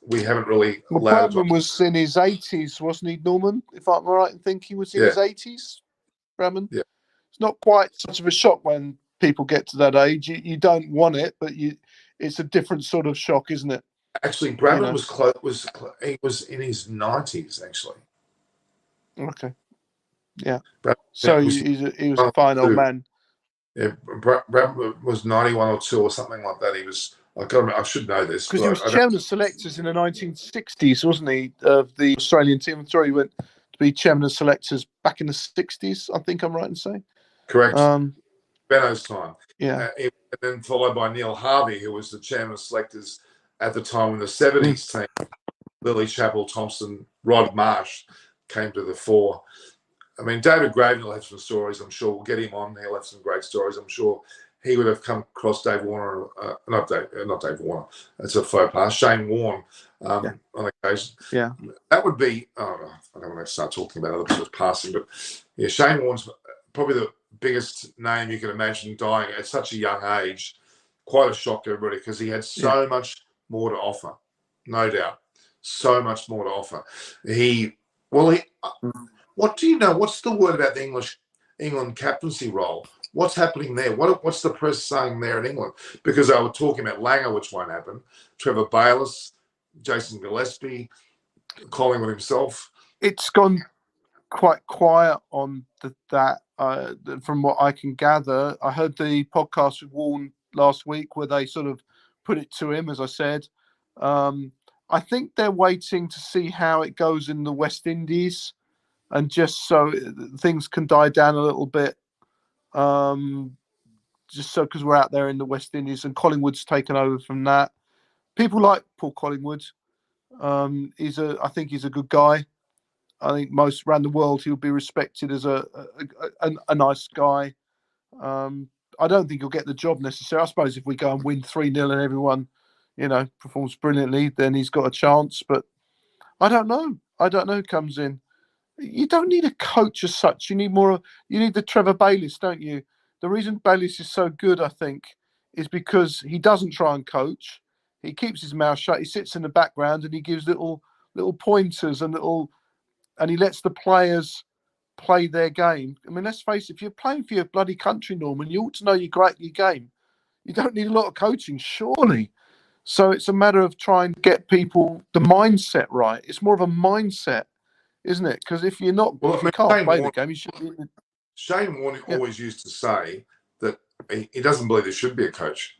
we haven't really allowed. Bradman was in his 80s, wasn't he, Norman? If I'm right in thinking, he was in his 80s, Bradman. Yeah. it's not quite such of a shock when people get to that age. You don't want it, but it's a different sort of shock, isn't it? Actually, Bradman was close. He was in his 90s actually. Okay. Yeah. Bradman So was he was a fine old man. Yeah, Bradman was 91 or 2 or something like that. He was. I should know this because he was chairman of selectors in the 1960s, wasn't he? Of the Australian team. I'm sorry, he went to be chairman of selectors back in the 60s. I think I'm right in saying. Correct. Benno's time. Yeah. And then followed by Neil Harvey, who was the chairman of selectors at the time in the 70s team. Lily Chappell, Thompson, Rod Marsh came to the fore. I mean, David Graven will have some stories, I'm sure. We'll get him on. He'll have some great stories. I'm sure he would have come across Dave Warne, not Dave Warne. It's a faux pas. Shane Warne on occasion. Yeah. That would be, I don't want to start talking about other people's passing, but yeah, Shane Warne's probably the biggest name you can imagine dying at such a young age. Quite a shock to everybody because he had so much more to offer, no doubt. So much more to offer. What do you know? What's the word about the England captaincy role? What's happening there? What's the press saying there in England? Because they were talking about Langer, which won't happen. Trevor Bayliss, Jason Gillespie, Collingwood himself. It's gone quite quiet on that. From what I can gather, I heard the podcast with Warne last week where they sort of put it to him, as I said. I think they're waiting to see how it goes in the West Indies, and just so things can die down a little bit. Just so because we're out there in the West Indies and Collingwood's taken over from that. People like Paul Collingwood. I think he's a good guy. I think most around the world he'll be respected as a nice guy. I don't think he'll get the job necessarily. I suppose if we go and win 3-0 and everyone, performs brilliantly, then he's got a chance. But I don't know. I don't know who comes in. You don't need a coach as such. You need the Trevor Bayliss, don't you? The reason Bayliss is so good, I think, is because he doesn't try and coach. He keeps his mouth shut. He sits in the background and he gives little pointers and he lets the players play their game. I mean, let's face it, if you're playing for your bloody country, Norman, you ought to know your game. You don't need a lot of coaching, surely. So it's a matter of trying to get people the mindset right. It's more of a mindset, isn't it? Because if you can't play the game, you should be. Shane Warne always used to say that he doesn't believe there should be a coach,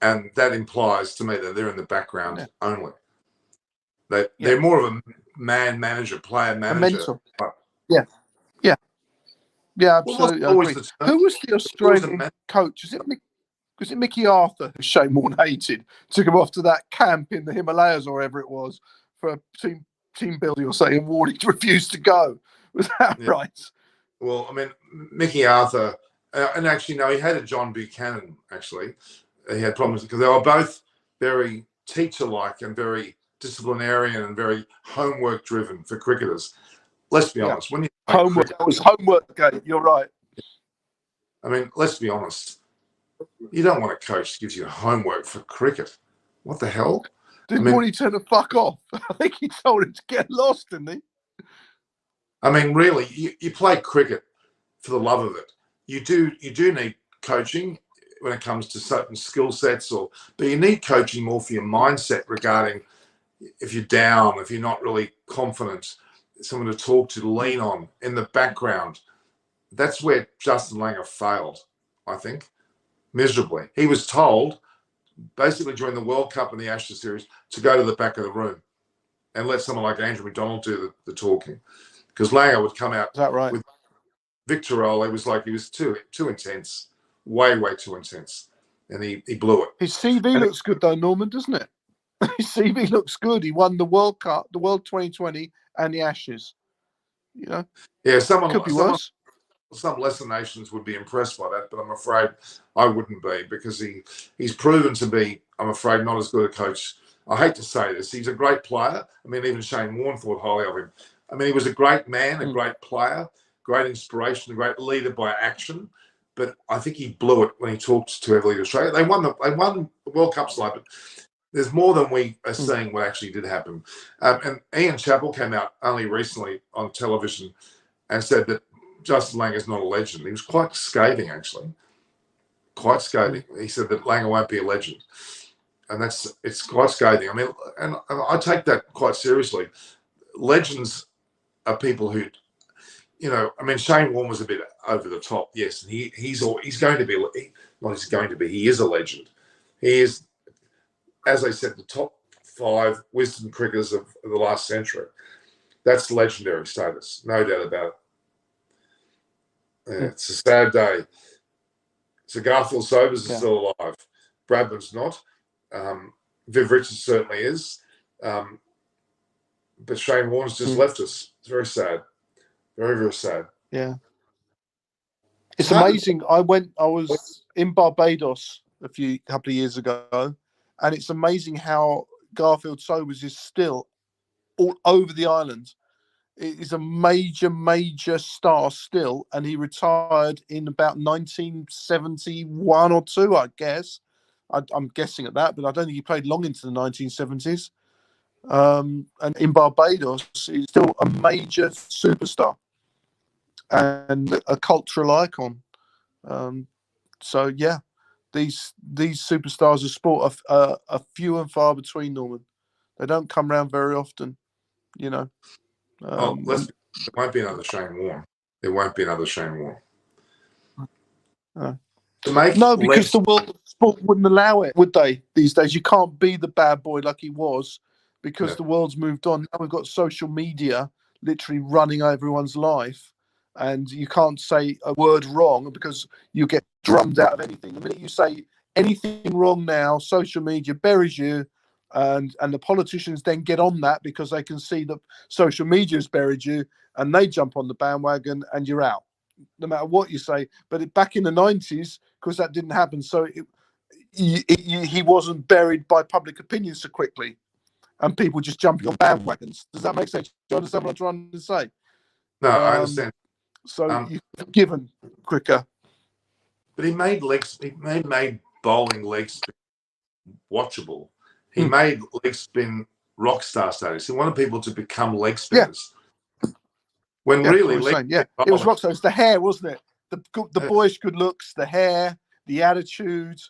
and that implies to me that they're in the background only. They're more of a player manager. A mentor. Yeah, absolutely. Well, who was the Australian coach? Was it Mickey Arthur, who Shane Warne hated, took him off to that camp in the Himalayas or wherever it was for a team building or something, and Warne refused to go? Was that right? Well, I mean, Mickey Arthur, and actually, no, he had a John Buchanan, actually. He had problems because they were both very teacher-like and very disciplinarian and very homework-driven for cricketers. Let's be honest. When you that was homework game. You're right. I mean, let's be honest. You don't want a coach that gives you homework for cricket. What the hell? Did Warne turn the fuck off? I think he told him to get lost, didn't he? I mean, really, you play cricket for the love of it. You do need coaching when it comes to certain skill sets, but you need coaching more for your mindset regarding if you're down, if you're not really confident, someone to talk to lean on in the background. That's where Justin Langer failed, I think, miserably. He was told, basically during the World Cup and the Ashes series, to go to the back of the room and let someone like Andrew McDonald do the talking. Because Langer would come out with Victorol. He was too intense, way too intense, and he blew it. His CV looks good though, Norman, doesn't it? His CV looks good. He won the World Cup, the World 2020, and the Ashes. Yeah, could be worse. Some lesser nations would be impressed by that, but I'm afraid I wouldn't be because he's proven to be, I'm afraid, not as good a coach. I hate to say this. He's a great player. I mean, even Shane Warne thought highly of him. I mean, he was a great man, a great player, great inspiration, a great leader by action. But I think he blew it when he talked too heavily to Australia. They won the World Cup slide, but there's more than we are seeing what actually did happen. And Ian Chappell came out only recently on television and said that Justin Langer's not a legend. He was quite scathing, actually. Quite scathing. He said that Langer won't be a legend. And it's quite scathing. I mean, and I take that quite seriously. Legends are people who, I mean, Shane Warne was a bit over the top, yes, and he's going to be, not he's going to be, he is a legend. He is, as I said, the top 5 wisdom cricketers of the last century. That's legendary status, no doubt about it. Yeah, it's a sad day. So Garfield Sobers is still alive. Bradman's not. Viv Richards certainly is. But Shane Warne's just left us. It's very sad. Very, very sad. Yeah. It's amazing. I was in Barbados a couple of years ago, and it's amazing how Garfield Sobers is still all over the island. It is a major, major star still, and he retired in about 1971 or 2, I guess. I'm guessing at that, but I don't think he played long into the 1970s. And in Barbados, he's still a major superstar and a cultural icon. So yeah, these superstars of sport are few and far between, Norman. They don't come around very often, there won't be another Shane Warne. There won't be another Shane Warne. No, because the world of sport wouldn't allow it, would they? These days, you can't be the bad boy like he was, because the world's moved on. Now we've got social media literally running everyone's life, and you can't say a word wrong because you get drummed out of anything. The minute you say anything wrong now, social media buries you, and the politicians then get on that because they can see that social media has buried you, and they jump on the bandwagon, and you're out, no matter what you say. But back in the 90s, because that didn't happen, so he wasn't buried by public opinion so quickly, and people just jumping on bandwagons. Does that make sense? Do you understand what I'm trying to say? No, I understand. So you're forgiven quicker. But he made bowling leg spin watchable. He made leg spin rock star status. He wanted people to become leg spinners. When really, it was rock stars. The hair, wasn't it? The boyish good looks, the hair, the attitude,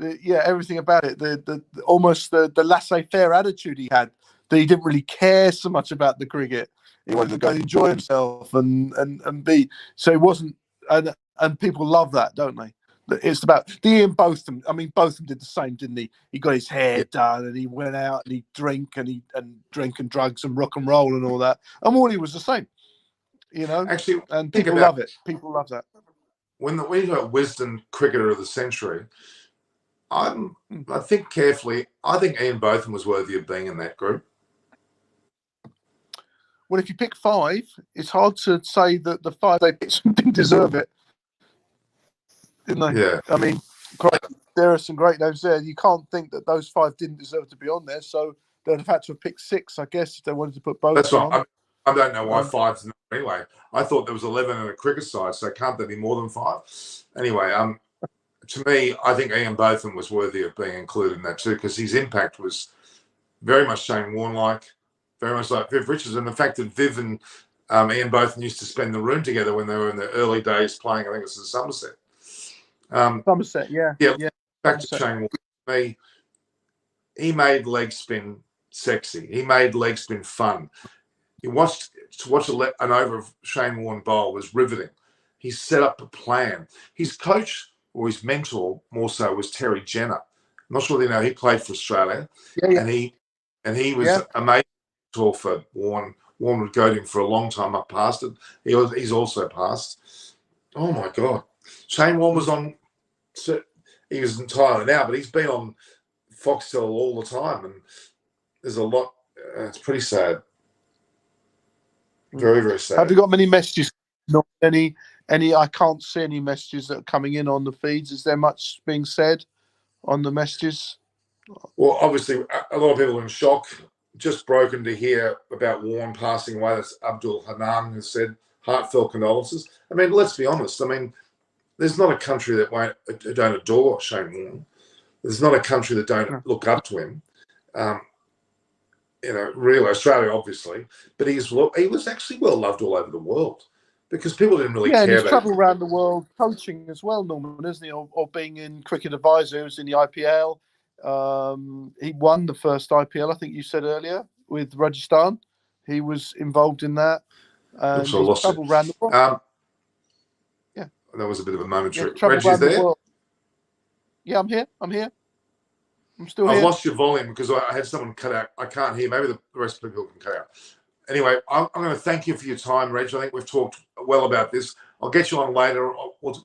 everything about it. The almost the laissez-faire attitude he had. That he didn't really care so much about the cricket. He wanted to go enjoy himself and be. So he wasn't. And people love that, don't they? It's about the Ian Botham. I mean, Botham did the same, didn't he? He got his hair done, and he went out and he drank and drugs and rock and roll and all that. And Warne was the same. Actually, and people love it. People love that. When we got Wisden Cricketer of the Century, I think carefully. I think Ian Botham was worthy of being in that group. Well, if you pick 5, it's hard to say that the 5 they picked didn't deserve it, didn't they? Yeah. I mean, there are some great names there. You can't think that those 5 didn't deserve to be on there, so they'd have had to have picked 6, I guess, if they wanted to put both. That's right. I don't know why 5's not anyway. I thought there was 11 in a cricket side, so can't there be more than 5? Anyway, to me, I think Ian Botham was worthy of being included in that too, because his impact was very much Shane Warne-like, very much like Viv Richards, and the fact that Viv and Ian Botham used to spend the room together when they were in the early days playing. I think it was in Somerset. Somerset, yeah. Back to Shane Warne. To me, he made leg spin sexy. He made leg spin fun. To watch an over of Shane Warne bowl was riveting. He set up a plan. His coach, or his mentor more so, was Terry Jenner. I'm not sure he played for Australia. And he was amazing mentor for Warne. Warne would go to him for a long time up past it. He's also passed. Oh my God. Shane Warne was on, he was in Thailand now, but he's been on Foxtel all the time, and there's a lot. It's pretty sad. Very, very sad. Have you got many messages? Not any. I can't see any messages that are coming in on the feeds. Is there much being said on the messages? Well, obviously, a lot of people are in shock. Just broken to hear about Warne passing away. That's Abdul Hanan has said. Heartfelt condolences. I mean, let's be honest. I mean, there's not a country that don't adore Shane Warne. There's not a country that don't look up to him. Real Australia, obviously, but he was actually well loved all over the world. because people didn't really Yeah, and care he's about travelled around the world coaching as well, Norman, isn't he? Or being in Cricket Advisor, he was in the IPL. He won the first IPL, I think you said earlier, with Rajasthan. He was involved in that, Oops, and I he's lost it. travelled around the world. Yeah, That was a bit of a yeah, momentary. travelled Reggie's around the there? world. Yeah, I'm here. I'm here. I'm still I've here. lost your volume because I had someone cut out. I can't hear. Maybe the rest of the people can cut out. Anyway, I'm going to thank you for your time, Reg. I think we've talked well about this. I'll get you on later.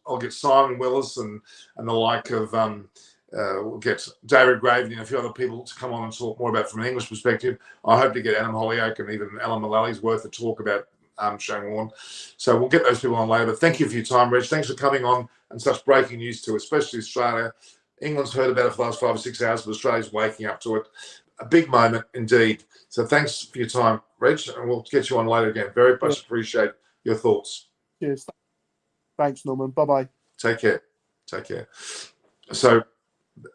I'll get Simon Willis and the like of we'll get David Graven and a few other people to come on and talk more about it from an English perspective. I hope to get Adam Hollyoak and even Alan Mullally's worth of talk about Shane Warne. So we'll get those people on later. But thank you for your time, Reg. Thanks for coming on and such breaking news too, especially Australia. England's heard about it for the last 5 or 6 hours, but Australia's waking up to it. A big moment indeed. So thanks for your time, Reg, and we'll get you on later again. Very much appreciate your thoughts. Cheers. Thanks, Norman. Bye-bye. Take care. Take care. So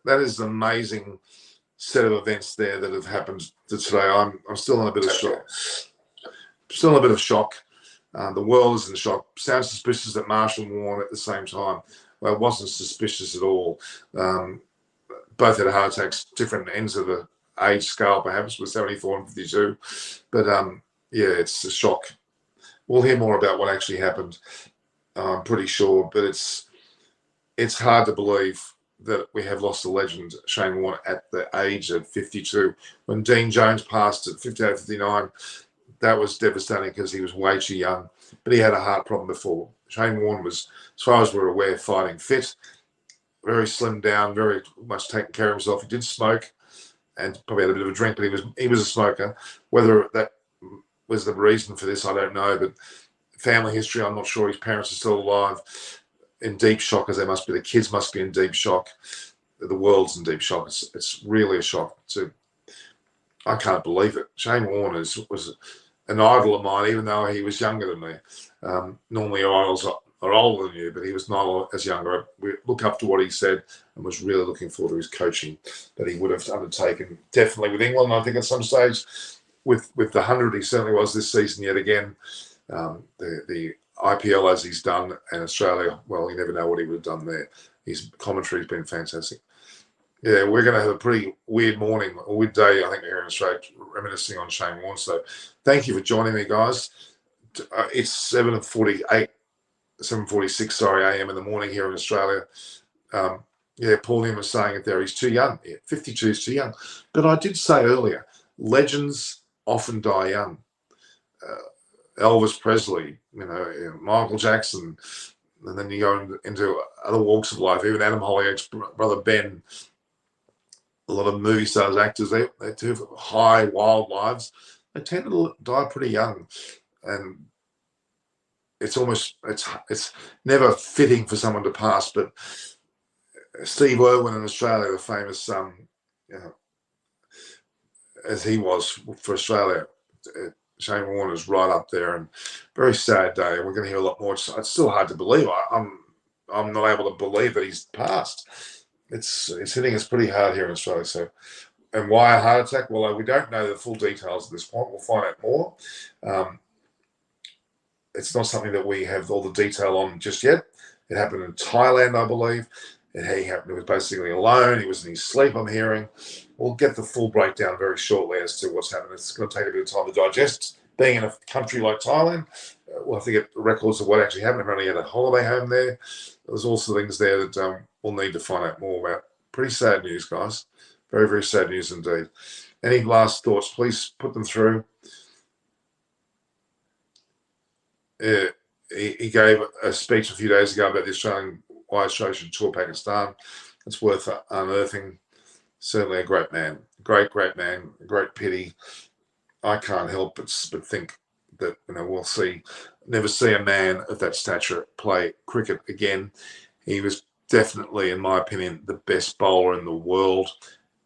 that is an amazing set of events there that have happened today. I'm still in a bit of shock. Still in a bit of shock. The world is in shock. Sounds suspicious that Marshall Warne at the same time. Well, it wasn't suspicious at all. Both had heart attacks, different ends of the age scale, perhaps, with 74 and 52. But yeah, it's a shock. We'll hear more about what actually happened, I'm pretty sure. But it's hard to believe that we have lost a legend, Shane Warne, at the age of 52. When Dean Jones passed at 58, 59, that was devastating because he was way too young. But he had a heart problem before. Shane Warne was, as far as we're aware, fighting fit, very slimmed down, very much taking care of himself. He did smoke and probably had a bit of a drink, but he was a smoker. Whether that was the reason for this, I don't know. But family history, I'm not sure. His parents are still alive. In deep shock as they must be. The kids must be in deep shock. The world's in deep shock. It's really a shock. I can't believe it. Shane Warne was an idol of mine, even though he was younger than me. Normally idols are older than you, but he was not as younger. We look up to what he said and was really looking forward to his coaching that he would have undertaken, definitely with England. I think at some stage with the 100, he certainly was this season yet again. The IPL as he's done, and Australia, well, you never know what he would have done there. His commentary has been fantastic. Yeah, we're going to have a pretty weird morning, a weird day, I think, here in Australia, reminiscing on Shane Warne. So thank you for joining me, guys. It's 7:46 a.m. in the morning here in Australia. Yeah, Paul Newman was saying it there. He's too young. Yeah, 52 is too young. But I did say earlier, legends often die young. Elvis Presley, Michael Jackson, and then you go into other walks of life. Even Adam Hollyoak's brother Ben. A lot of movie stars, actors, they do have high, wild lives. They tend to die pretty young, and it's never fitting for someone to pass. But Steve Irwin in Australia, the famous, as he was for Australia, Shane Warne is right up there, and very sad day. We're going to hear a lot more. It's still hard to believe. I'm not able to believe that he's passed. It's hitting us pretty hard here in Australia. So, and why a heart attack? Well, we don't know the full details at this point. We'll find out more. It's not something that we have all the detail on just yet. It happened in Thailand, I believe. He was basically alone. He was in his sleep, I'm hearing. We'll get the full breakdown very shortly as to what's happened. It's going to take a bit of time to digest. Being in a country like Thailand, we'll have to get records of what actually happened. I've only had a holiday home there. There's also things there that we'll need to find out more about. Pretty sad news, guys. Very, very sad news indeed. Any last thoughts, please put them through. He gave a speech a few days ago about why Australia should tour Pakistan. It's worth unearthing. Certainly a great man. Great man. Great pity. I can't help but think that we'll never see a man of that stature play cricket again. He was definitely, in my opinion, the best bowler in the world.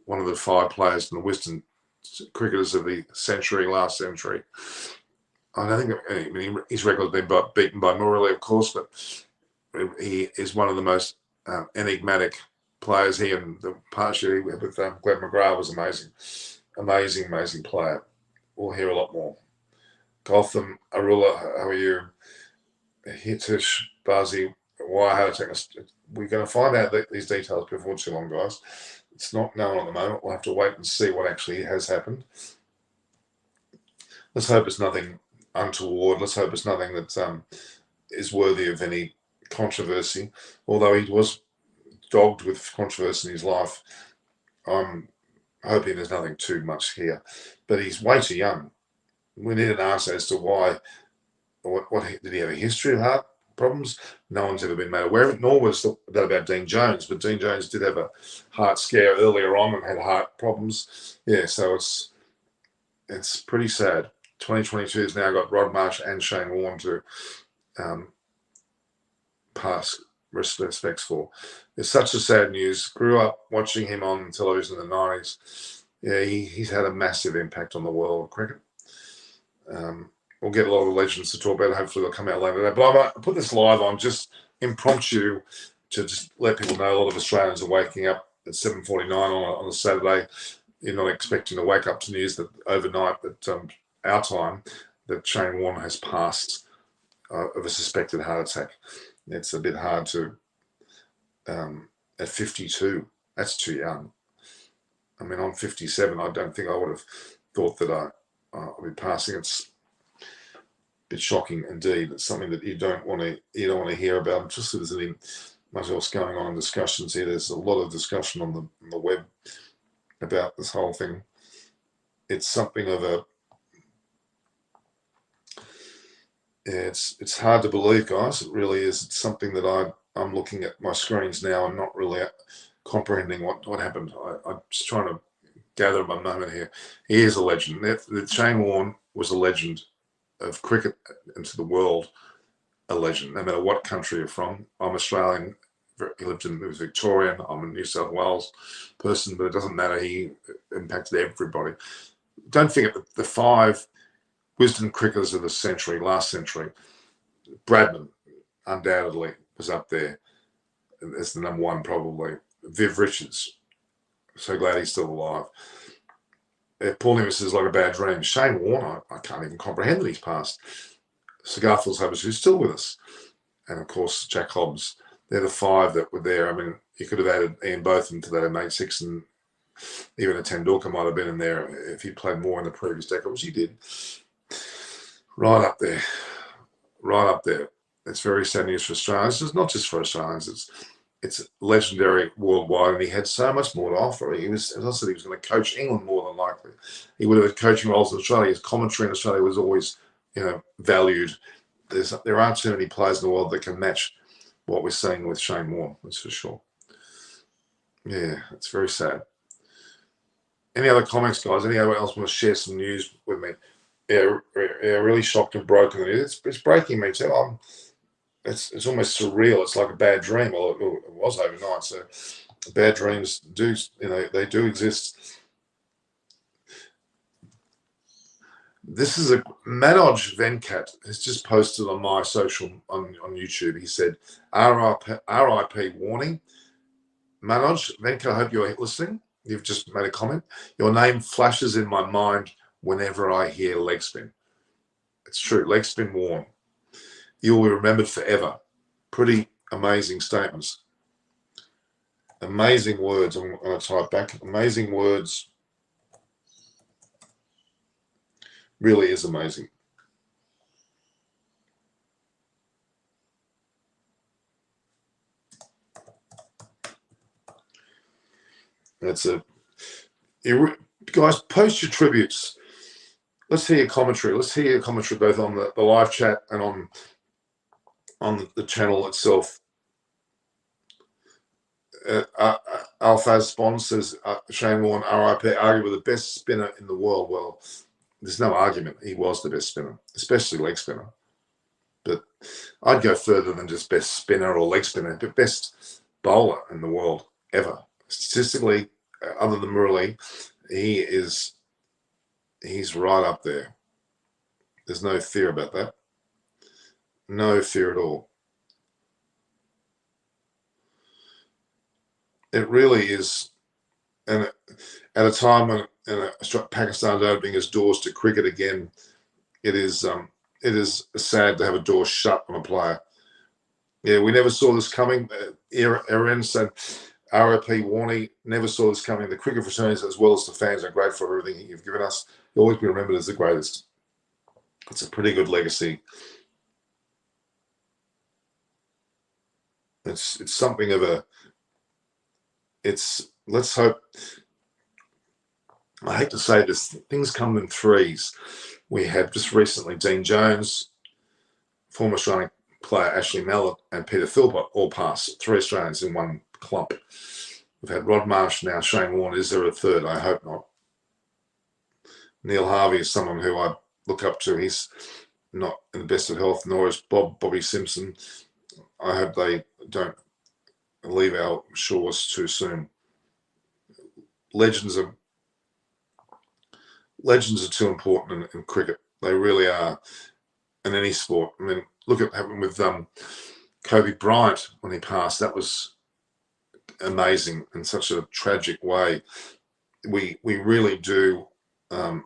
One of the 5 players in the Western cricketers of the last century. I don't think his record has been beaten by Morley, of course, but he is one of the most enigmatic players. He and the partnership with Glenn McGrath was amazing. Amazing player. We'll hear a lot more. Gotham, Arula, how are you? Hitesh Bazi, why heart attack? We're going to find out these details before too long, guys. It's not known at the moment. We'll have to wait and see what actually has happened. Let's hope it's nothing untoward. Let's hope it's nothing that is worthy of any controversy. Although he was dogged with controversy in his life, I'm hoping there's nothing too much here. But he's way too young. We need an answer as to why. What did he have a history of heart problems? No one's ever been made aware of it, nor was that about Dean Jones. But Dean Jones did have a heart scare earlier on and had heart problems. Yeah, so it's pretty sad. 2022 has now got Rod Marsh and Shane Warne to pass respects for. It's such a sad news. Grew up watching him on television in the 90s. Yeah, he's had a massive impact on the world of cricket. We'll get a lot of legends to talk about. Hopefully they'll come out later today. But I might put this live on just impromptu to just let people know a lot of Australians are waking up at 7:49 on a Saturday. You're not expecting to wake up to news that overnight that our time that Shane Warne has passed of a suspected heart attack. It's a bit hard to at 52. That's too young. I mean, I'm 57. I don't think I would have thought that I'd be passing. It's a bit shocking indeed. It's something that you don't want to hear about. Just if there's any much else going on in discussions here. There's a lot of discussion on the web about this whole thing. It's something of a it's hard to believe, guys. It really is. It's something that I'm looking at my screens now and not really comprehending what happened. I'm just trying to gather my moment here. He is a legend. Shane Warne was a legend of cricket and to the world, a legend, no matter what country you're from. I'm Australian. He was Victorian. I'm a New South Wales person, but it doesn't matter. He impacted everybody. Don't forget the 5 wisdom cricketers of the century, last century. Bradman, undoubtedly, was up there as the number 1, probably. Viv Richards, so glad he's still alive. Paul Nimitz is like a bad dream. Shane Warne, I can't even comprehend that he's passed. Sir Garfield Sobers, who's still with us. And, of course, Jack Hobbs. They're the 5 that were there. I mean, you could have added Ian Botham to that in 86, and even a Tendulkar might have been in there if he played more in the previous decade, which he did. Right up there. Right up there. It's very sad news for Australians. It's not just for Australians. It's legendary worldwide, and he had so much more to offer. He was, as I said, he was going to coach England more than likely. He would have had coaching roles in Australia. His commentary in Australia was always, valued. There aren't too many players in the world that can match what we're seeing with Shane Warne, that's for sure. Yeah, it's very sad. Any other comments, guys? Anyone else want to share some news with me? Yeah, really shocked and broken. It's breaking me too. It's almost surreal. It's like a bad dream. Well, it was overnight. So bad dreams they do exist. This is Manoj Venkat has just posted on my social on YouTube. He said, "R.I.P. warning." Manoj Venkat, I hope you're listening. You've just made a comment. Your name flashes in my mind whenever I hear leg spin. It's true. Leg spin Warne. You'll be remembered forever. Pretty amazing statements. Amazing words. I'm going to type back. Amazing words. Really is amazing. Guys, post your tributes. Let's hear your commentary. Let's hear your commentary both on the live chat and on the channel itself. Alfaz Spon says Shane Warne, RIP, arguably the best spinner in the world. Well, there's no argument. He was the best spinner, especially leg spinner. But I'd go further than just best spinner or leg spinner, but best bowler in the world ever. Statistically, other than Murali, he's right up there. There's no fear about that. No fear at all. It really is, and at a time when Pakistan's opening its doors to cricket again, it is it is sad to have a door shut on a player. Yeah, we never saw this coming. Aaron said, RIP Warne, never saw this coming. The cricket fraternities, as well as the fans, are grateful for everything you've given us. You'll always be remembered as the greatest. It's a pretty good legacy. It's something of a. Let's hope. I hate to say this, things come in threes. We had just recently Dean Jones, former Australian player Ashley Mallett, and Peter Philpott all pass. 3 Australians in one clump. We've had Rod Marsh, now Shane Warne. Is there a third? I hope not. Neil Harvey is someone who I look up to. He's not in the best of health, nor is Bobby Simpson. I hope they don't leave our shores too soon. Legends are too important in cricket. They really are, in any sport. I mean, look at what happened with Kobe Bryant when he passed. That was amazing in such a tragic way. We really do. I'm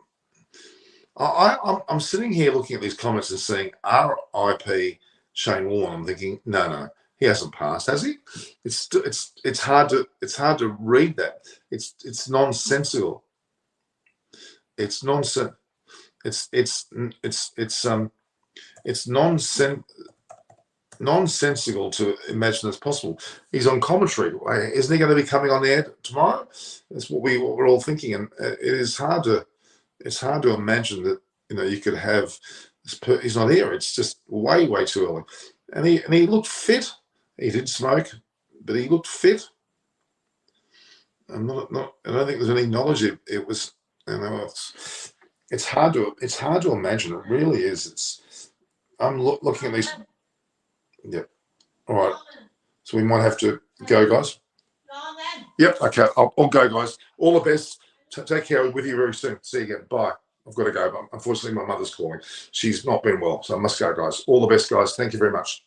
sitting here looking at these comments and seeing RIP Shane Warne. I'm thinking, no, he hasn't passed, has he? It's hard to read that. It's nonsensical. It's nonsense. It's nonsensical to imagine it's possible. He's on commentary. Isn't he going to be coming on the air tomorrow? That's what we're all thinking, and it's hard to imagine that you could have he's not here. It's just way too early, and he looked fit. He did smoke, but he looked fit. I don't think there's any knowledge. It was. It's hard to imagine. It really is. I'm looking at these. Yep. All right. So we might have to go, guys. Yep. Okay. I'll go, guys. All the best. Take care. With you very soon. See you again. Bye. I've got to go. But unfortunately, my mother's calling. She's not been well, so I must go, guys. All the best, guys. Thank you very much.